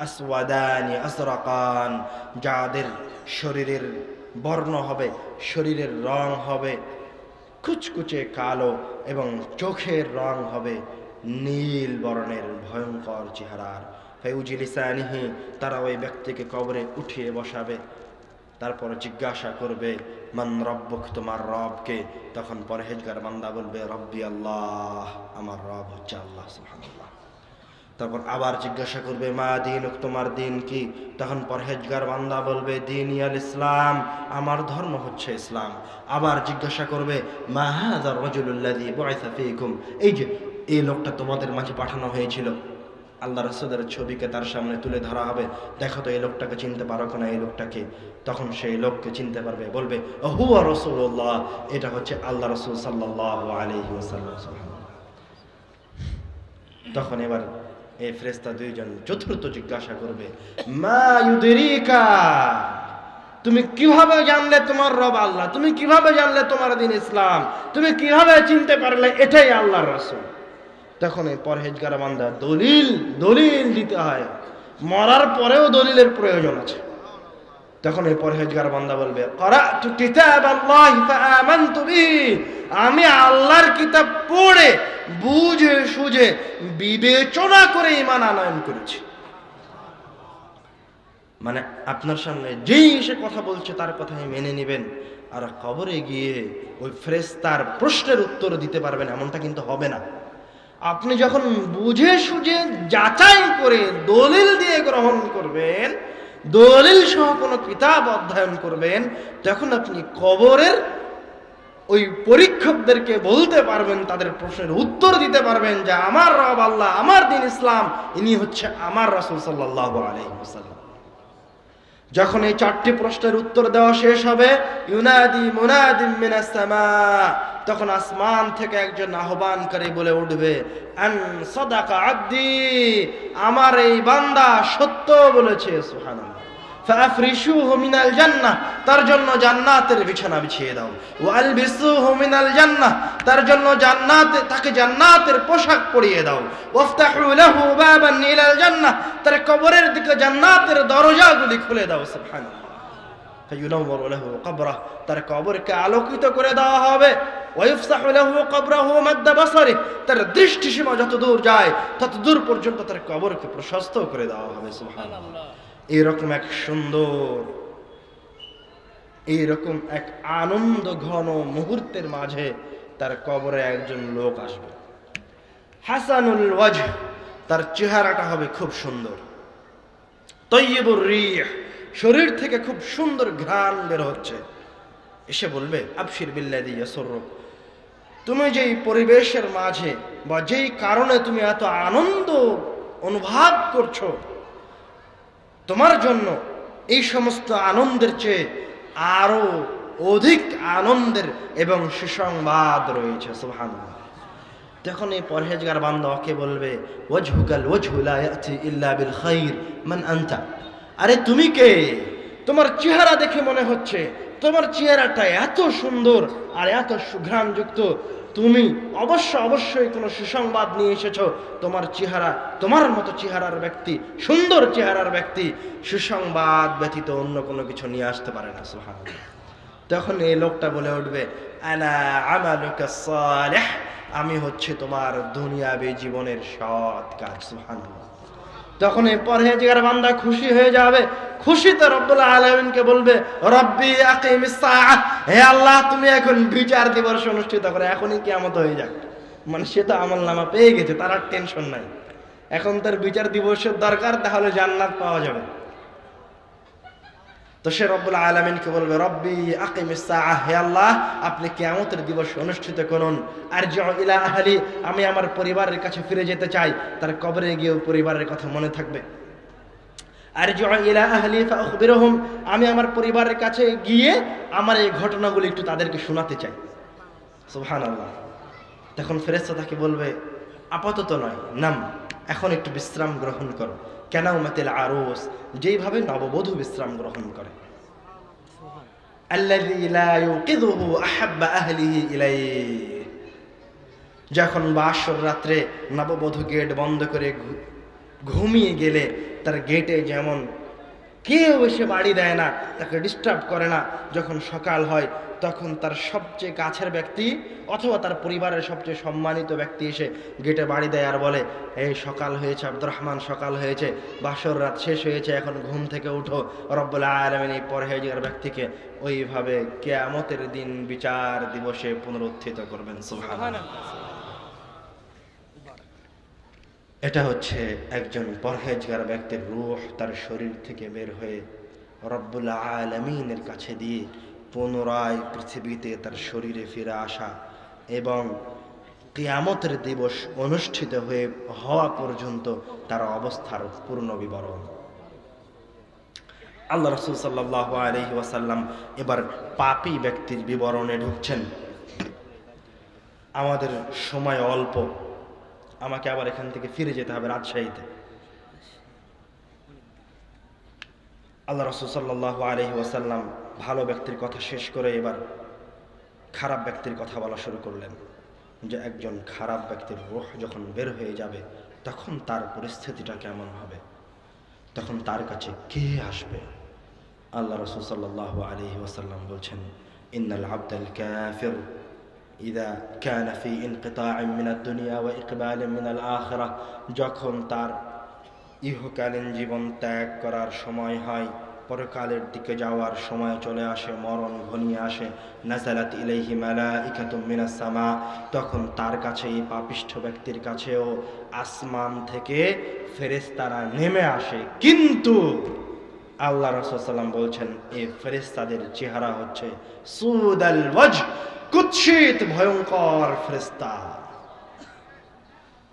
A: আসওয়াদানি আজরাকান, যাদের শরীরের বর্ণ হবে, শরীরের রং হবে কুচকুচে কালো, এবং চোখের রং হবে নীল বর্ণের, ভয়ঙ্কর চেহারার। ফায়ুজলিসানিহি, তারা ওই ব্যক্তিকে কবরে উঠিয়ে বসাবে। তারপর জিজ্ঞাসা করবে, মান রব্বুক, তোমার রবকে? তখন পরহেজগার বান্দা বলবে, রব্বি আল্লাহ, আমার রব হচ্ছে আল্লাহ। সুবহানাল্লাহ। তারপর আবার জিজ্ঞাসা করবে, মা দীনুক, তোমার দিন কি? তখন পরহেজগার বান্দা বলবে, দীনি আল ইসলাম, আমার ধর্ম হচ্ছে ইসলাম। আবার জিজ্ঞাসা করবে, মা হাযার রাজুলুল্লাযী বুইসা ফীকুম, এই যে এই লোকটা তোমাদের মাঝে পাঠানো হয়েছিল, আল্লাহ রাসূলের ছবিকে তার সামনে তুলে ধরা হবে, দেখো তো এই লোকটাকে চিনতে পারো কিনা, এই লোকটাকে? তখন সেই লোককে চিনতে পারবে, বলবে, হুয়া রাসূলুল্লাহ, এটা হচ্ছে আল্লাহ রাসূল সাল্লাল্লাহু আলাইহি ওয়াসাল্লাম। তখন এবার এই ফেরেশতা দুইজন চতুর্থ জিজ্ঞাসা করবে, মা ইউদরিকা, তুমি কিভাবে জানলে তোমার রব আল্লাহ? তুমি কিভাবে জানলে তোমার দিন ইসলাম? তুমি কিভাবে চিনতে পারলে এটাই আল্লাহর রাসূল? তখন এই পরহেজগার বান্দা দলিল দিতে হয়। মরার পরেও দলিলের প্রয়োজন আছে। তখন এই পরহেজগার বান্দা বলবে, ক্বরা'তু কিতাবাল্লাহি ফাআমানতু বিহি, আমি আল্লাহর কিতাব পড়ে বুঝে সুঝে বিবেচনা করে ঈমান আনয়ন করেছি। মানে আপনার সামনে যেই এসে কথা বলছে তার কথাই মেনে নেবেন, আর কবরে গিয়ে ওই ফেরেশতার প্রশ্নের উত্তর দিতে পারবেন এমনটা কিন্তু হবে না। আপনি যখন বুঝে সুঝে যাচাই করে দলিল দিয়ে গ্রহণ করবেন, দলিল সহ কোনো কিতাব অধ্যয়ন করবেন, তখন আপনি কবরের ওই পরীক্ষকদেরকে বলতে পারবেন, তাদের প্রশ্নের উত্তর দিতে পারবেন যে আমার রব আল্লাহ, আমার দ্বীন ইসলাম, ইনি হচ্ছে আমার রাসূল সাল্লাল্লাহু আলাইহি ওয়াসাল্লাম। যখন এই 4টি প্রশ্নের উত্তর দেওয়া শেষ হবে, ইউনাদি মুনাদিম মিনাস সামা, তখন আসমান থেকে একজন আহ্বানকারী বলে উঠবে, আন সাদাকা আব্দি, আমার এই বান্দা সত্য বলেছে, সুবহানাল্লাহ। ফাফরিশুহু মিনাল জান্নাহ, তার জন্য জান্নাতের বিছানা বিছিয়ে দাও। ওয়ালবিসুহু মিনাল জান্নাহ, তার জন্য তাকে জান্নাতের পোশাক পরিয়ে দাও। ওয়াফতাহু লাহু বাবান ইলাল জান্নাহ, তার কবরের দিকে জান্নাতের দরজাগুলি খুলে দাও, সুবহানাল্লাহ। ফায়ুনাওয়ারু লাহু কবরাহ, তার কবরকে আলোকিত করে দেওয়া হবে। ওয়ায়ুফসাহু লাহু কবরাহু মাদ্দা বাসারি, তার দৃষ্টিসীমা যত দূর যায় তত দূর পর্যন্ত তার কবরকে প্রশস্ত করে দেওয়া হবে, সুবহানাল্লাহ। এইরকম এক সুন্দর, এইরকম এক আনন্দ ঘন মুহূর্তের মাঝে তার কবরে একজন লোক আসবে, হাসানুল ওয়াজহ, তার চেহারাটা হবে খুব সুন্দর, তৈয়বুর রিহ, শরীর থেকে খুব সুন্দর ঘ্রাণ বের হচ্ছে। এসে বলবে, আবশির বিল্লাযী ইয়াসুররুক, তুমি যেই পরিবেশের মাঝে বা যেই কারণে তুমি এত আনন্দ অনুভব করছো, তোমার জন্য এই সমস্ত আনন্দের চেয়ে আরো অধিক আনন্দের এবং সুসংবাদ রয়েছে, সুবহানাল্লাহ। তখন এই পরহেজগার বান্দা ওকে বলবে, ওয়াজহুকাল ওয়াজহু লা ইয়াতি ইল্লা বিল খাইর, মান আনতা, আরে তুমি কে? তোমার চেহারা দেখে মনে হচ্ছে তোমার চেহারাটা এত সুন্দর আর এত সুঘ্রাণযুক্ত, তুমি অবশ্যই কোনো সুসংবাদ নিয়ে এসেছো। তোমার চেহারা, তোমার মতো চেহারার ব্যক্তি, সুন্দর চেহারার ব্যক্তি সুসংবাদ ব্যতীত অন্য কোনো কিছু নিয়ে আসতে পারে না, সুবহানাল্লাহ। তখন এই লোকটা বলে উঠবে, আনা আমালুকা সালিহ, আমি হচ্ছে তোমার দুনিয়াবী জীবনের সৎ কাজ, সুবহানাল্লাহ। তখন এই পরহেজগার বান্দা খুশি হয়ে যাবে, খুশিতে রব্বুল আলামিনকে বলবে, রব্বি আকিমিস সাআহ, হে আল্লাহ তুমি এখন বিচার দিবস অনুষ্ঠিত করে, এখনই কিয়ামত হয়ে যাক। মানে সে তো আমলনামা পেয়ে গেছে, তার আর টেনশন নাই, এখন তার বিচার দিবসের দরকার, তাহলে জান্নাত পাওয়া যাবে। তো সে রব্বুল আলামিনকে বলবে, রব্বি আকিমিস সাআহ, হে আল্লাহ আপনি কিয়ামতের দিবস অনুষ্ঠিত করুন। আরজিউ ইলা আহলি, আমি আমার পরিবারের কাছে ফিরে যেতে চাই। তার কবরে গিয়েও পরিবারের কথা মনে থাকবে। আরজিউ ইলা আহলি ফাআখবিরহুম, আমি আমার পরিবারের কাছে গিয়ে আমার এই ঘটনাগুলো একটু তাদেরকে শোনাতে চাই, সুবহানাল্লাহ। তখন ফেরেশতা তাকে বলবে, আপাতত নয়, নাম, এখন একটু বিশ্রাম গ্রহণ করো। কানাউমাতিল আরুস, যেইভাবে নববধূ বিশ্রাম গ্রহণ করে। আল্লাযী লা ইউকিযুহু আহাব্বা আহলিহি ইলাইহি, যখন বাসর রাত্রে নববধূ গেট বন্ধ করে ঘুমিয়ে গেলে তার গেটে যেমন কেউ এসে বাড়ি দেয় না, তাকে ডিস্টার্ব করে না, যখন সকাল হয় তখন তার সবচেয়ে কাছের ব্যক্তি অথবা তার পরিবারের সবচেয়ে সম্মানিত ব্যক্তি এসে গেটে বাড়ি দেয় আর বলে, এই সকাল হয়েছে আব্দুর রহমান, সকাল হয়েছে, বাসর রাত শেষ হয়েছে, এখন ঘুম থেকে উঠো। রব্বুল আলামিন এই পরহেজগার ব্যক্তিকে ওইভাবে কিয়ামতের দিন বিচার দিবসে পুনরুত্থিত করবেন, সুবহানাল্লাহ। এটা হচ্ছে একজন পরহেজগার ব্যক্তির রূহ তার শরীর থেকে বের হয়ে রব্বুল আলামিনের কাছে দিয়ে পুনরায় পৃথিবীতে তার শরীরে ফিরে আসা এবং কিয়ামতের দিবস অনুষ্ঠিত হওয়া পর্যন্ত তার অবস্থার পূর্ণ বিবরণ। আল্লাহ রাসূল সাল্লাল্লাহু আলাইহি ওয়াসাল্লাম এবার পাপী ব্যক্তির বিবরণে ঢুকছেন। আমাদের সময় অল্প, আমাকে আবার এখান থেকে ফিরে যেতে হবে রাজশাহীতে। আল্লাহ রাসূল সাল্লাল্লাহু আলাইহি ওয়াসাল্লাম ভালো ব্যক্তির কথা শেষ করে এবার খারাপ ব্যক্তির কথা বলা শুরু করলেন, যে একজন খারাপ ব্যক্তির রূহ যখন বের হয়ে যাবে তখন তার পরিস্থিতিটা কেমন হবে। তখন তার কাছে কে আসবে? আল্লাহ রাসূল সাল্লাল্লাহু আলাইহি ওয়াসাল্লাম বলছেন, ইন্নাল আবদাল কাফির ইযা কানা ফি ইনকিতা'in মিনাদ দুনিয়া ওয়া ইকবালিন মিনাল আখিরাহ, যখন তার ইহকালীন জীবন ত্যাগ করার সময় হয়, পরকালের দিকে যাওয়ার সময় চলে আসে, মরণ ঘনিয়ে আসে, নাযালাত ইলাইহি মালাইকাতুম মিনাস সামা, তখন তার কাছে, এই পাপিষ্ঠ ব্যক্তির কাছেও আসমান থেকে ফেরেশতারা নেমে আসে। কিন্তু আল্লাহ রাসূল সাল্লাল্লাহু বলছেন, এই ফেরেশতাদের চেহারা হচ্ছে সুদাল ওয়াজহ, কুৎসিত ভয়ঙ্কর ফেরেশতা।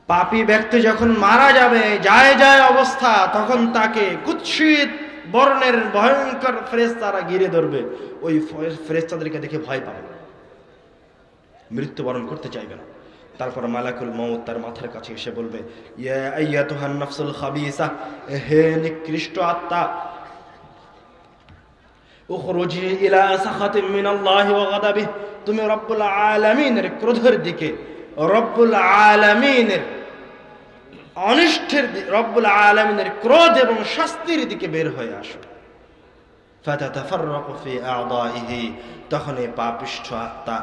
A: পাপী ব্যক্তি যখন মারা যাবে, যায় অবস্থা, তখন তাকে কুৎসিত বর্ণের ভয়ঙ্কর ফেরেশতারা ঘিরে ধরবে। ওই ফেরেশতাদেরকে দেখে ভয় পাবে, মৃত্যুবরণ করতে চাইবে না। তারপর মালাকুল মউত তার মাথার কাছে এসে বলবে, ইয়া আইয়াতুহান নাফসুল খাবিসা, হে নিকৃষ্ট আত্মা, উখরুজি ইলা সাখাতিম মিনাল্লাহি ওয়া গাদাবিহি, তুমি রব্বুল আলামিনের ক্রোধের দিকে, রব্বুল আলামিনের অনিষ্টের, রব্বুল আলামিনের ক্রোধ এবং শাস্তির দিকে বের হয়ে আসো। ফাতাতাফাররাকু ফি আ'দাইহি, তখন এই পাপিষ্ঠ আত্মা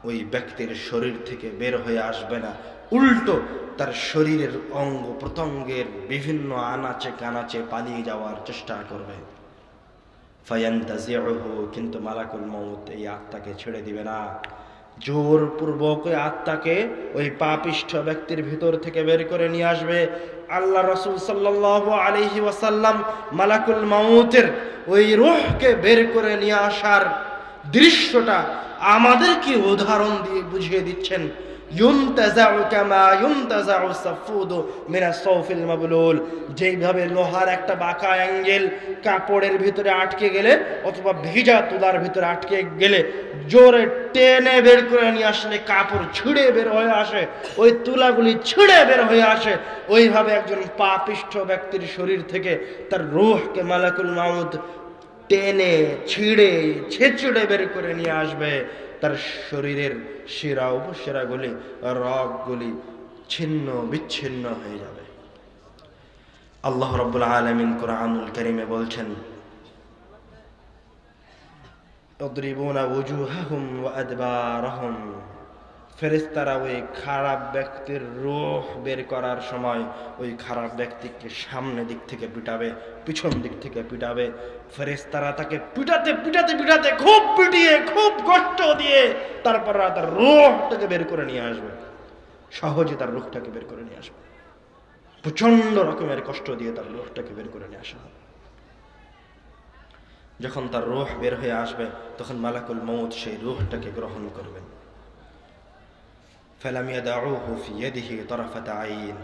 A: ওই ব্যক্তির শরীর থেকে বের হয়ে আসবে না, উল্টো তার শরীরের অঙ্গ প্রত্যঙ্গের বিভিন্ন আনাচে কানাচে পালিয়ে যাওয়ার চেষ্টা করবে। ফায়ান্তাজিউহু, কিন্তু মালাকুল মউত এই আত্মাকে ছেড়ে দিবে না, জোরপূর্বক ওই আত্মাকে ওই পাপিষ্ঠ ব্যক্তির ভিতর থেকে বের করে নিয়ে আসবে। আল্লাহ রাসূল সাল্লাল্লাহু আলাইহি ওয়াসাল্লাম মালাকুল মউতের ওই রূহকে বের করে নিয়ে আসার দৃশ্যটা আমাদেরকে উদাহরণ দিয়ে বুঝিয়ে দিচ্ছেন। ইউনতাজাউ কামা ইউনতাজাউ সাফুদু মিনাস সাউফিল মাবলুল, যেইভাবে লোহার একটা বাঁকা অ্যাঙ্গেল কাপড়ের ভিতরে আটকে গেলে অথবা ভিজা তুলার ভিতরে আটকে গেলে জোরে টেনে বের করে নিয়ে আসলে কাপড় ছিঁড়ে বের হয়ে আসে, ওই তুলাগুলি ছিঁড়ে বের হয়ে আসে, ওইভাবে একজন পাপিষ্ঠ ব্যক্তির শরীর থেকে তার রূহকে মালাকুল মউত টেনে ছিঁড়ে ছেঁচড়ে বের করে নিয়ে আসবে। তার শরীরের শিরা উপশিরাগুলি, রগগুলি ছিন্ন বিচ্ছিন্ন হয়ে যাবে। আল্লাহ রাব্বুল আলামিন কুরআনুল কারীমে বলছেন, ইদরিবুনা ওয়ুজুহাহুম ওয়া আদবারহুম, ফেরেশতারা ওই খারাপ ব্যক্তির রূহ বের করার সময় ওই খারাপ ব্যক্তিকে সামনে দিক থেকে পিটাবে, পিছন দিক থেকে পিটাবে। ফেরেশতারা তাকে পিটাতে পিটাতে পিটাতে খুব পিটিয়ে খুব কষ্ট দিয়ে তারপর তার রূহটাকে বের করে নিয়ে আসবে, সহজে তার রূহটাকে বের করে নিয়ে আসবে। প্রচন্ড রকমের কষ্ট দিয়ে তার রূহটাকে বের করে নিয়ে আসা হবে। যখন তার রূহ বের হয়ে আসবে, তখন মালাকুল মউত সেই রূহটাকে গ্রহণ করবেন। ফালাম ইয়াদাউহু ফি ইয়াদিহি তারাফাত আইন,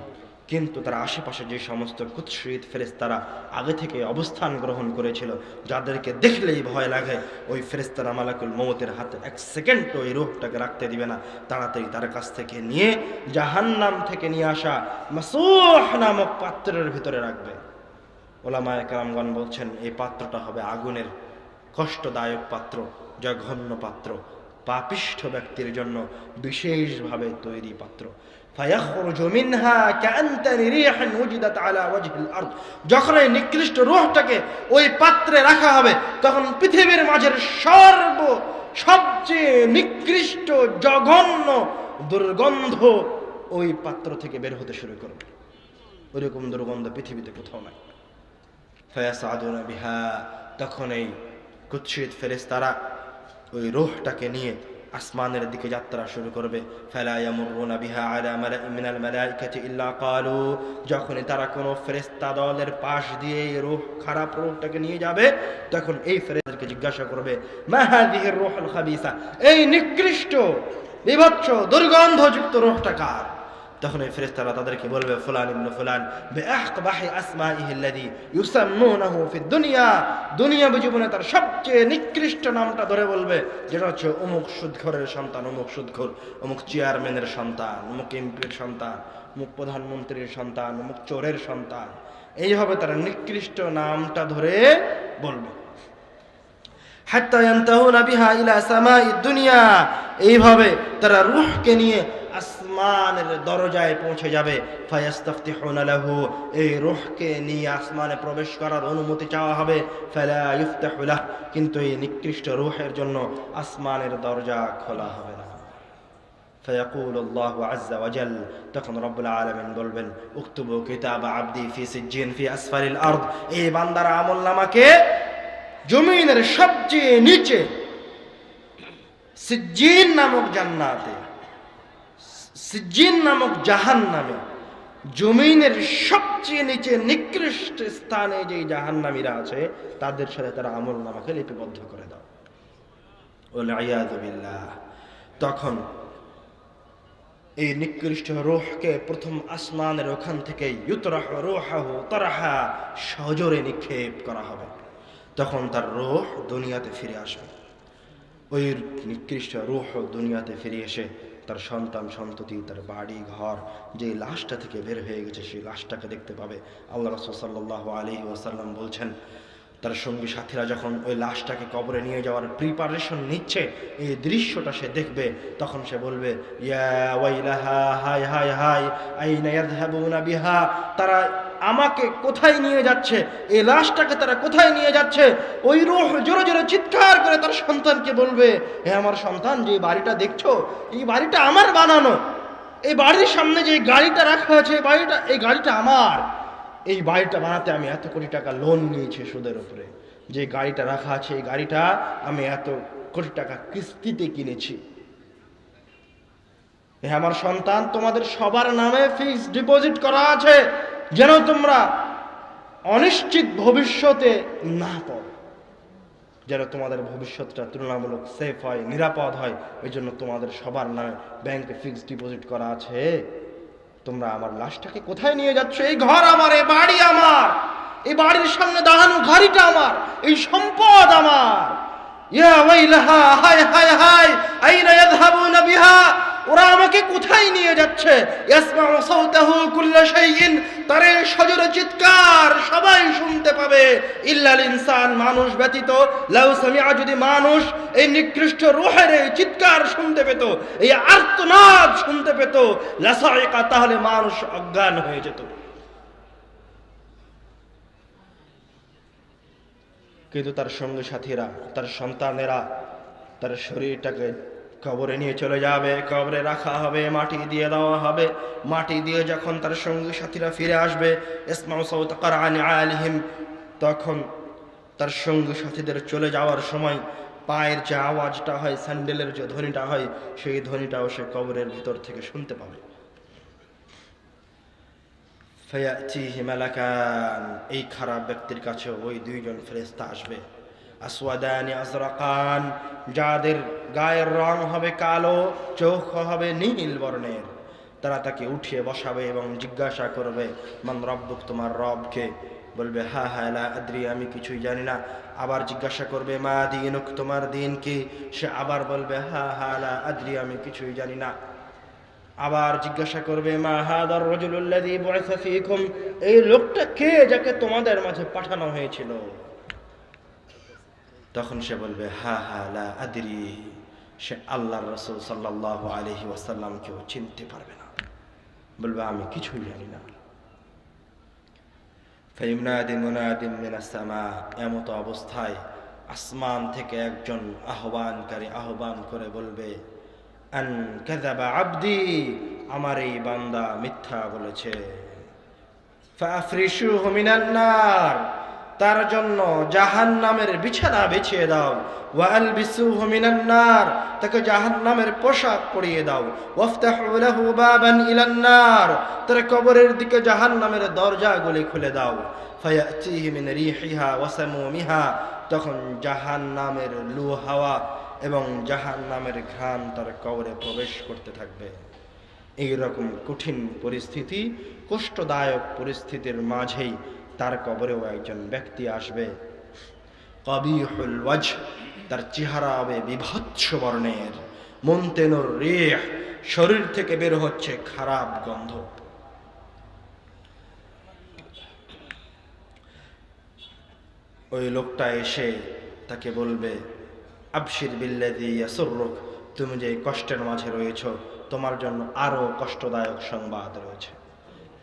A: কিন্তু তার আশেপাশে যে সমস্ত কুৎসিত ফেরেশতারা আগে থেকে অবস্থান গ্রহণ করেছিল, যাদেরকে দেখলেই ভয় লাগে, ওই ফেরেশতারা মালাকুল মউতের হাতে এক সেকেন্ড ওই রূহটাকে রাখতে দিবে না, তাড়াতাড়ি তার কাছ থেকে নিয়ে জাহান্নাম থেকে নিয়ে আসা মাসূহ নামক পাত্রের ভিতরে রাখবে। ওলামায়ে কেরামগণ বলছেন, এই পাত্রটা হবে আগুনের কষ্টদায়ক পাত্র, জঘন্য পাত্র, পাপিষ্ঠ ব্যক্তির জন্য বিশেষভাবে তৈরি পাত্র। ফায়াখরুজু মিনহা কাআনতানি রিহান ওয়াজিদাত আলা ওয়াজহিল আরদ, যখন এই নিকৃষ্ট রূহটাকে ওই পাত্রে রাখা হবে, তখন পৃথিবীর মাঝের সবচেয়ে নিকৃষ্ট জঘন্য দুর্গন্ধ ওই পাত্র থেকে বের হতে শুরু করবে। ওইরকম দুর্গন্ধ পৃথিবীতে কোথাও নাই। ফায়াসাদুনা বিহা, তখন এই কুৎসিত ফেরেশতারা ওই রূহটাকে নিয়ে আসমানের দিকে যাত্রা শুরু করবে। ফালা ইয়ামুরুনা বিহা আলা মালাইন মিনাল মালাইকাতি ইল্লা ক্বালু, যখনই তারা কোনো ফেরেশতা দলের পাশ দিয়ে এই রূহ, খারাপ রূহটাকে নিয়ে যাবে, তখন এই ফেরেশতাদেরকে জিজ্ঞাসা করবে, মা হাযিহির রূহুল খাবিসা, এই নিকৃষ্ট বিভৎস দুর্গন্ধযুক্ত রূহটা কার? তখন এই ফেরেশতারা তাদেরকে বলবে, ফুলান ইবনে ফুলান বিআকবাহি আসমাইহি আল্লাযী ইউসাম্মুনাহু ফিদ দুনিয়া, দুনিয়া জীবনে তার সবচেয়ে নিকৃষ্ট নামটা ধরে বলবে, যেটা হচ্ছে অমুক সুদখোরের সন্তান, অমুক সুদখোর, অমুক চেয়ারম্যানের সন্তান, অমুক এমপির সন্তান, অমুক প্রধানমন্ত্রীর সন্তান, অমুক চোরের সন্তান। এইভাবে তারা নিকৃষ্ট নামটা ধরে বলবে। হাত্তা ইয়ানতাহুনা বিহা ইলা সামাইদ দুনিয়া, এইভাবে তারা রূহকে নিয়ে আসমানের দরজায় পৌঁছে যাবে। ফায়াস্তাফতিহুনা লাহু, এই রূহকে নিয়ে আসমানে প্রবেশ করার অনুমতি চাওয়া হবে। ফালা ইফতাহু লাহ, কিন্তু এই নিকৃষ্ট রূহের জন্য আসমানের দরজা খোলা হবে না। فيقول الله عز وجل, তখন রব্বুল আলামিন বলবেন, উকতুবু কিতাব আবদি ফি সিজ্জিন ফি আসফালিল আরদ, এই বান্দার আমলনামাকে জমিনের সবচেয়ে নিচে সিজ্জিন নামক জান্নাতে, সিজ্জিন নামক জাহান্নামে, জমিনের সবচেয়ে নিচে নিকৃষ্ট স্থানে যে জাহান্নামীরা আছে তাদের সাথে তারা আমলনামাকে লিপিবদ্ধ করে দাও। ওয়াল ইয়াযু বিল্লাহ। তখন এই নিকৃষ্ট রূহকে প্রথম আসমানের ওখান থেকে ইউতরাহু রূহাহু তারহা, সজোরে নিক্ষেপ করা হবে। তখন তার রূহ দুনিয়াতে ফিরে আসবে। ওই নিকৃষ্ট রূহ দুনিয়াতে ফিরে এসে তার সন্তান সন্ততি, তার বাড়ি ঘর, যে লাশটা থেকে বের হয়ে গেছে সেই লাশটাকে দেখতে পাবে। আল্লাহ রাসূল সাল্লাল্লাহু আলাইহি ওয়াসাল্লাম বলছেন, তার সঙ্গী সাথীরা যখন ওই লাশটাকে কবরে নিয়ে যাওয়ার প্রিপারেশন নিচ্ছে, এই দৃশ্যটা সে দেখবে, তখন সে বলবে, ইয়া ওয়াইলাহা, হায় হায় হায়, আইনা ইয়াযহাবুনা বিহা, তারা আমাকে কোথায় নিয়ে যাচ্ছে, এই লাশটাকে তারা কোথায় নিয়ে যাচ্ছে। ওই রূহ জোরে জোরে চিৎকার করে তার সন্তানকে বলবে, হে আমার সন্তান, যে বাড়িটা দেখছো এই বাড়িটা আমার বানানো, এই বাড়ির সামনে যে গাড়িটা রাখা আছে এই গাড়িটা আমার, এই বাড়িটা বানাতে আমি এত কোটি টাকা লোন নিয়েছি সুদের উপরে, যে গাড়িটা রাখা আছে এই গাড়িটা আমি এত কোটি টাকা কিস্তিতে কিনেছি। আমার সন্তান, তোমাদের সবার নামে ফিক্সড ডিপোজিট করা আছে, যেন তোমরা অনিশ্চিত ভবিষ্যতে না পড়ো, যেন তোমাদের ভবিষ্যৎটা তুলনামূলক সেফ হয়, নিরাপদ হয়। ওই জন্য তোমাদের সবার নামে ব্যাংকে ফিক্সড ডিপোজিট করা আছে। তোমরা আমার লাশটাকে কোথায় নিয়ে যাচ্ছ? এই ঘর আমার, এই বাড়ি আমার, এই বাড়ির সামনে দাঁড়ানো গাড়িটা আমার, এই সম্পদ আমার। ইয়া ওয়াইলাহা, হায় হায় হায়, আইনা ইয়াযহাবুনা বিহা, ওরা আমাকে কোথায় নিয়ে যাচ্ছে। ইয়াসমাউ সাওতাহু কুল্লু শাইইন, তার সজোরে চিৎকার সবাই শুনতে পাবে, ইল্লাল ইনসান, মানুষ ব্যতীত। লাউ সামিআ, যদি মানুষ এই নিকৃষ্ট রূহের এই চিৎকার শুনতে পেত, এই আর্তনাদ শুনতে পেত, লাসাইকা, তাহলে মানুষ অজ্ঞান হয়ে যেত। কিন্তু তার সঙ্গী সাথীরা, তার সন্তানেরা তার শরীরটাকে কবরে নিয়ে চলে যাবে, কবরে রাখা হবে, মাটি দিয়ে দেওয়া হবে। মাটি দিয়ে যখন তার সঙ্গী সাথীরা ফিরে আসবে, ইসমাউ সাওতা কারআনি আলিহিম, তখন তার সঙ্গী সাথীদের চলে যাওয়ার সময় পায়ের যে আওয়াজটা হয়, স্যান্ডেলের যে ধ্বনিটা হয়, সেই ধ্বনিটাও সে কবরের ভিতর থেকে শুনতে পাবে। ফায়াতিহি মালাকান, এই খারাপ ব্যক্তির কাছে ওই দুইজন ফেরেশতা আসবে। আসওয়াদানি আজরাকান, যাদের গায়ের রং হবে কালো, চোখ হবে নীল বর্ণের। তারা তাকে উঠিয়ে বসাবে এবং জিজ্ঞাসা করবে, মান রব্বুক, তোমার রবকে? বলবে, হা হা লা আদ্রি, আমি কিছুই জানি না। আবার জিজ্ঞাসা করবে, মা দীনুক, তোমার দিন কি? সে আবার বলবে, হা হা লা আদ্রি, আমি কিছুই জানি না। আবার জিজ্ঞাসা করবে, মা হাদার রাজুলুল্লাযী বুইসা ফীকুম, এই লোকটা কে যাকে তোমাদের মাঝে পাঠানো হয়েছিল? তখন সে বলবে, হা হা লা আদরি, সে আল্লাহর রাসূল সাল্লাল্লাহু আলাইহি ওয়াসাল্লামকেও চিনতে পারবে না, বলবে আমি কিছুই জানি না। ফায়ুনাদি মুনাদিন মিনাস সামা, এমত অবস্থায় আসমান থেকে একজন আহ্বানকারী আহ্বান করে বলবে, আন কাযাবা আবদি, আমার এই বান্দা মিথ্যা বলেছে। ফাফরিশুহু মিনান নার, তার জন্য জাহান্নামের বিছানা বিছিয়ে দাও। ওয়া আলবিসুহু মিনান নার, তাকে জাহান্নামের পোশাক পরিয়ে দাও। ওয়াফতাহু লাহু বাবান ইলান নার, তার কবরের দিকে জাহান্নামের দরজাগুলি খুলে দাও। ফায়াতিহি মিন রিহিহা ওয়া সামুমিহা, তখন জাহান্নামের লু হাওয়া এবং জাহান্নামের ঘ্রাণ তার কবরে প্রবেশ করতে থাকবে। এইরকম কঠিন পরিস্থিতি, কষ্টদায়ক পরিস্থিতির মাঝেই তার কবরেও একজন ব্যক্তি আসবে। কবিহুল ওয়াজহ, তার চেহারা হবে বিভৎস বর্ণের। মুনতিনুর রিহ, শরীর থেকে বের হচ্ছে খারাপ গন্ধ। ওই লোকটা এসে তাকে বলবে, আবশির বিল্লাযী ইয়াসুররুক, তুমি যে কষ্টের মাঝে রয়েছো তোমার জন্য আরো কষ্টদায়ক সংবাদ রয়েছে।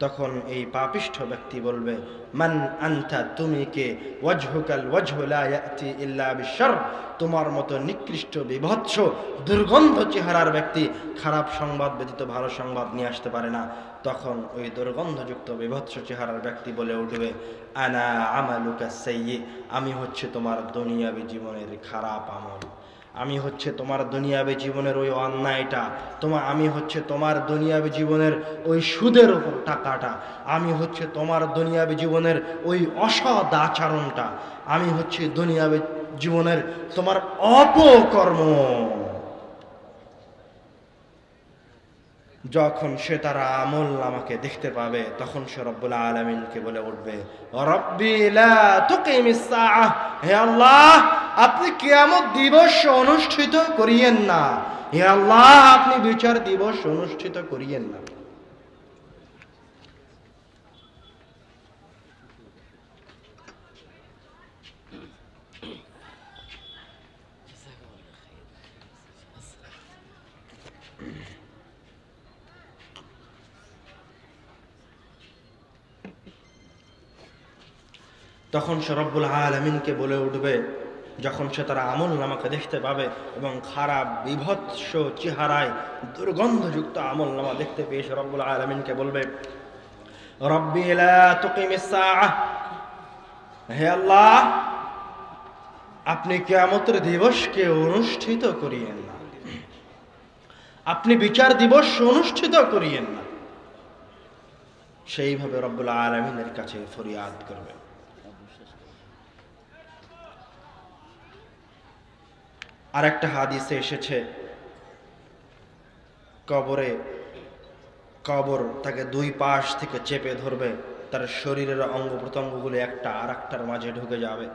A: তখন এই পাপিষ্ঠ ব্যক্তি বলবে, মান আনতা, তুমি কে? ওয়াজহুকাল ওয়াজহু লা ইয়াতি ইল্লা বিশর, তোমার মতো নিকৃষ্ট বিভৎস দুর্গন্ধ চেহারার ব্যক্তি খারাপ সংবাদ ব্যতীত ভালো সংবাদ নিয়ে আসতে পারে না। তখন ওই দুর্গন্ধযুক্ত বিভৎস চেহারার ব্যক্তি বলে উঠবে, আনা আমালুকা সাইয়্যি, আমি হচ্ছে তোমার দুনিয়াবী জীবনের খারাপ আমল, আমি হচ্ছে তোমার দুনিয়াবী জীবনের ওই অন্যায়টা, আমি হচ্ছে তোমার দুনিয়াবী জীবনের ওই সুদের উপর টাকাটা, আমি হচ্ছে তোমার দুনিয়াবী জীবনের ওই অসৎ আচরণটা, আমি হচ্ছে দুনিয়াবী জীবনের তোমার অপকর্ম। যখন সে তার আমল আমাকে দেখতে পাবে, তখন সে রব্বুল আলামিনকে বলে উঠবে, রব্বি লা তুকিমিস সাআহ, হে আল্লাহ আপনি কিয়ামত দিবস অনুষ্ঠিত করিয়েন না, হে আল্লাহ আপনি বিচার দিবস অনুষ্ঠিত করিয়েন না। তখন সে রব্বুল আলামিনকে বলে উঠবে, যখন সে তার আমল নামাকে দেখতে পাবে এবং খারাপ বিভৎস চেহারায় দুর্গন্ধযুক্ত আমল নামা দেখতে পেয়ে সে রব্বুল আলামিনকে বলবে, রব্বি লা তুকিমিস সাআহ, হে আল্লাহ আপনি কিয়ামতের দিবসকে অনুষ্ঠিত করিয়েন না, আপনি বিচার দিবস অনুষ্ঠিত করিয়েন না। সেইভাবে রব্বুল আলামিনের কাছে ফরিয়াদ করবে। আর একটা হাদিসে এসেছে, কবর তাকে দুই পাশ থেকে চেপে ধরবে, তার শরীরের অঙ্গ প্রত্যঙ্গগুলো একটা আর একটার মাঝে ঢুকে যাবে।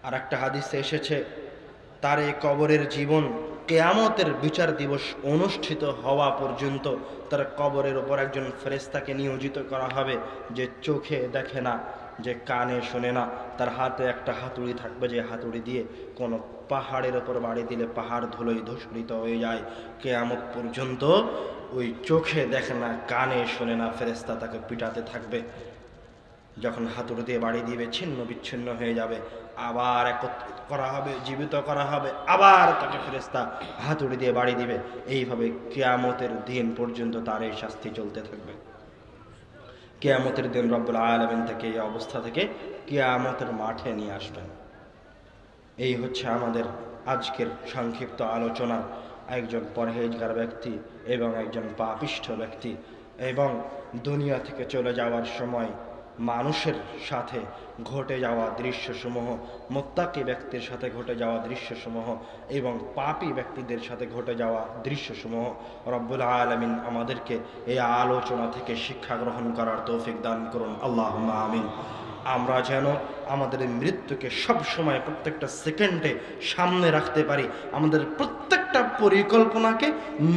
A: আর একটা হাদিসে এসেছে, তার এই কবরের জীবন কিয়ামতের বিচার দিবস অনুষ্ঠিত হওয়া পর্যন্ত তার কবরের ওপর একজন ফেরেশতাকে নিয়োজিত করা হবে, যে চোখে দেখে না, যে কানে শোনে না, তার হাতে একটা হাতুড়ি থাকবে, যে হাতুড়ি দিয়ে কোনো পাহাড়ের ওপর বাড়ি দিলে পাহাড় ধুলোয় ধূসরিত হয়ে যায়। কিয়ামত পর্যন্ত ওই চোখে দেখে না, কানে শোনে না ফেরেশতা তাকে পিটাতে থাকবে। যখন হাতুড়ি দিয়ে বাড়ি দিবে ছিন্ন বিচ্ছিন্ন হয়ে যাবে, আবার একত্রিত করা হবে, জীবিত করা হবে, আবার তাকে ফেরেশতা হাতুড়ি দিয়ে বাড়ি দিবে। এইভাবে কিয়ামতের দিন পর্যন্ত তার এই শাস্তি চলতে থাকবে। কিয়ামতের দিন রব্বুল আলামিন থেকে এই অবস্থা থেকে কিয়ামতের মাঠে নিয়ে আসবেন। এই হচ্ছে আমাদের আজকের সংক্ষিপ্ত আলোচনার একজন পরহেজগার ব্যক্তি এবং একজন পাপিষ্ঠ ব্যক্তি, এবং দুনিয়া থেকে চলে যাওয়ার সময় মানুষের সাথে ঘটে যাওয়া দৃশ্যসমূহ, মুত্তাকি ব্যক্তির সাথে ঘটে যাওয়া দৃশ্যসমূহ এবং পাপী ব্যক্তিদের সাথে ঘটে যাওয়া দৃশ্যসমূহ রব্বুল আলামিন আমাদেরকে এই আলোচনা থেকে শিক্ষা গ্রহণ করার তৌফিক দান করুন, আল্লাহুম্মা আমিন। আমরা যেন আমাদের মৃত্যুকে সব সময় প্রত্যেকটা সেকেন্ডে সামনে রাখতে পারি, আমাদের প্রত্যেকটা পরিকল্পনাকে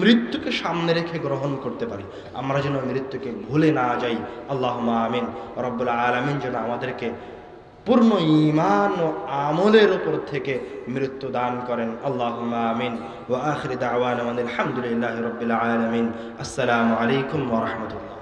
A: মৃত্যুকে সামনে রেখে গ্রহণ করতে পারি, আমরা যেন মৃত্যুকে ভুলে না যাই, আল্লাহুম্মা আমিন। রব্বুল আলামিন যেন আমাদেরকে পূর্ণ ঈমান ও আমলের উপর থেকে মৃত্যু দান করেন, আল্লাহুম্মা আমিন। ওয়া আখিরু দাওয়ানা আলহামদুলিল্লাহি রাব্বিল আলামিন। আসসালামু আলাইকুম ওয়া রাহমাতুল্লাহ।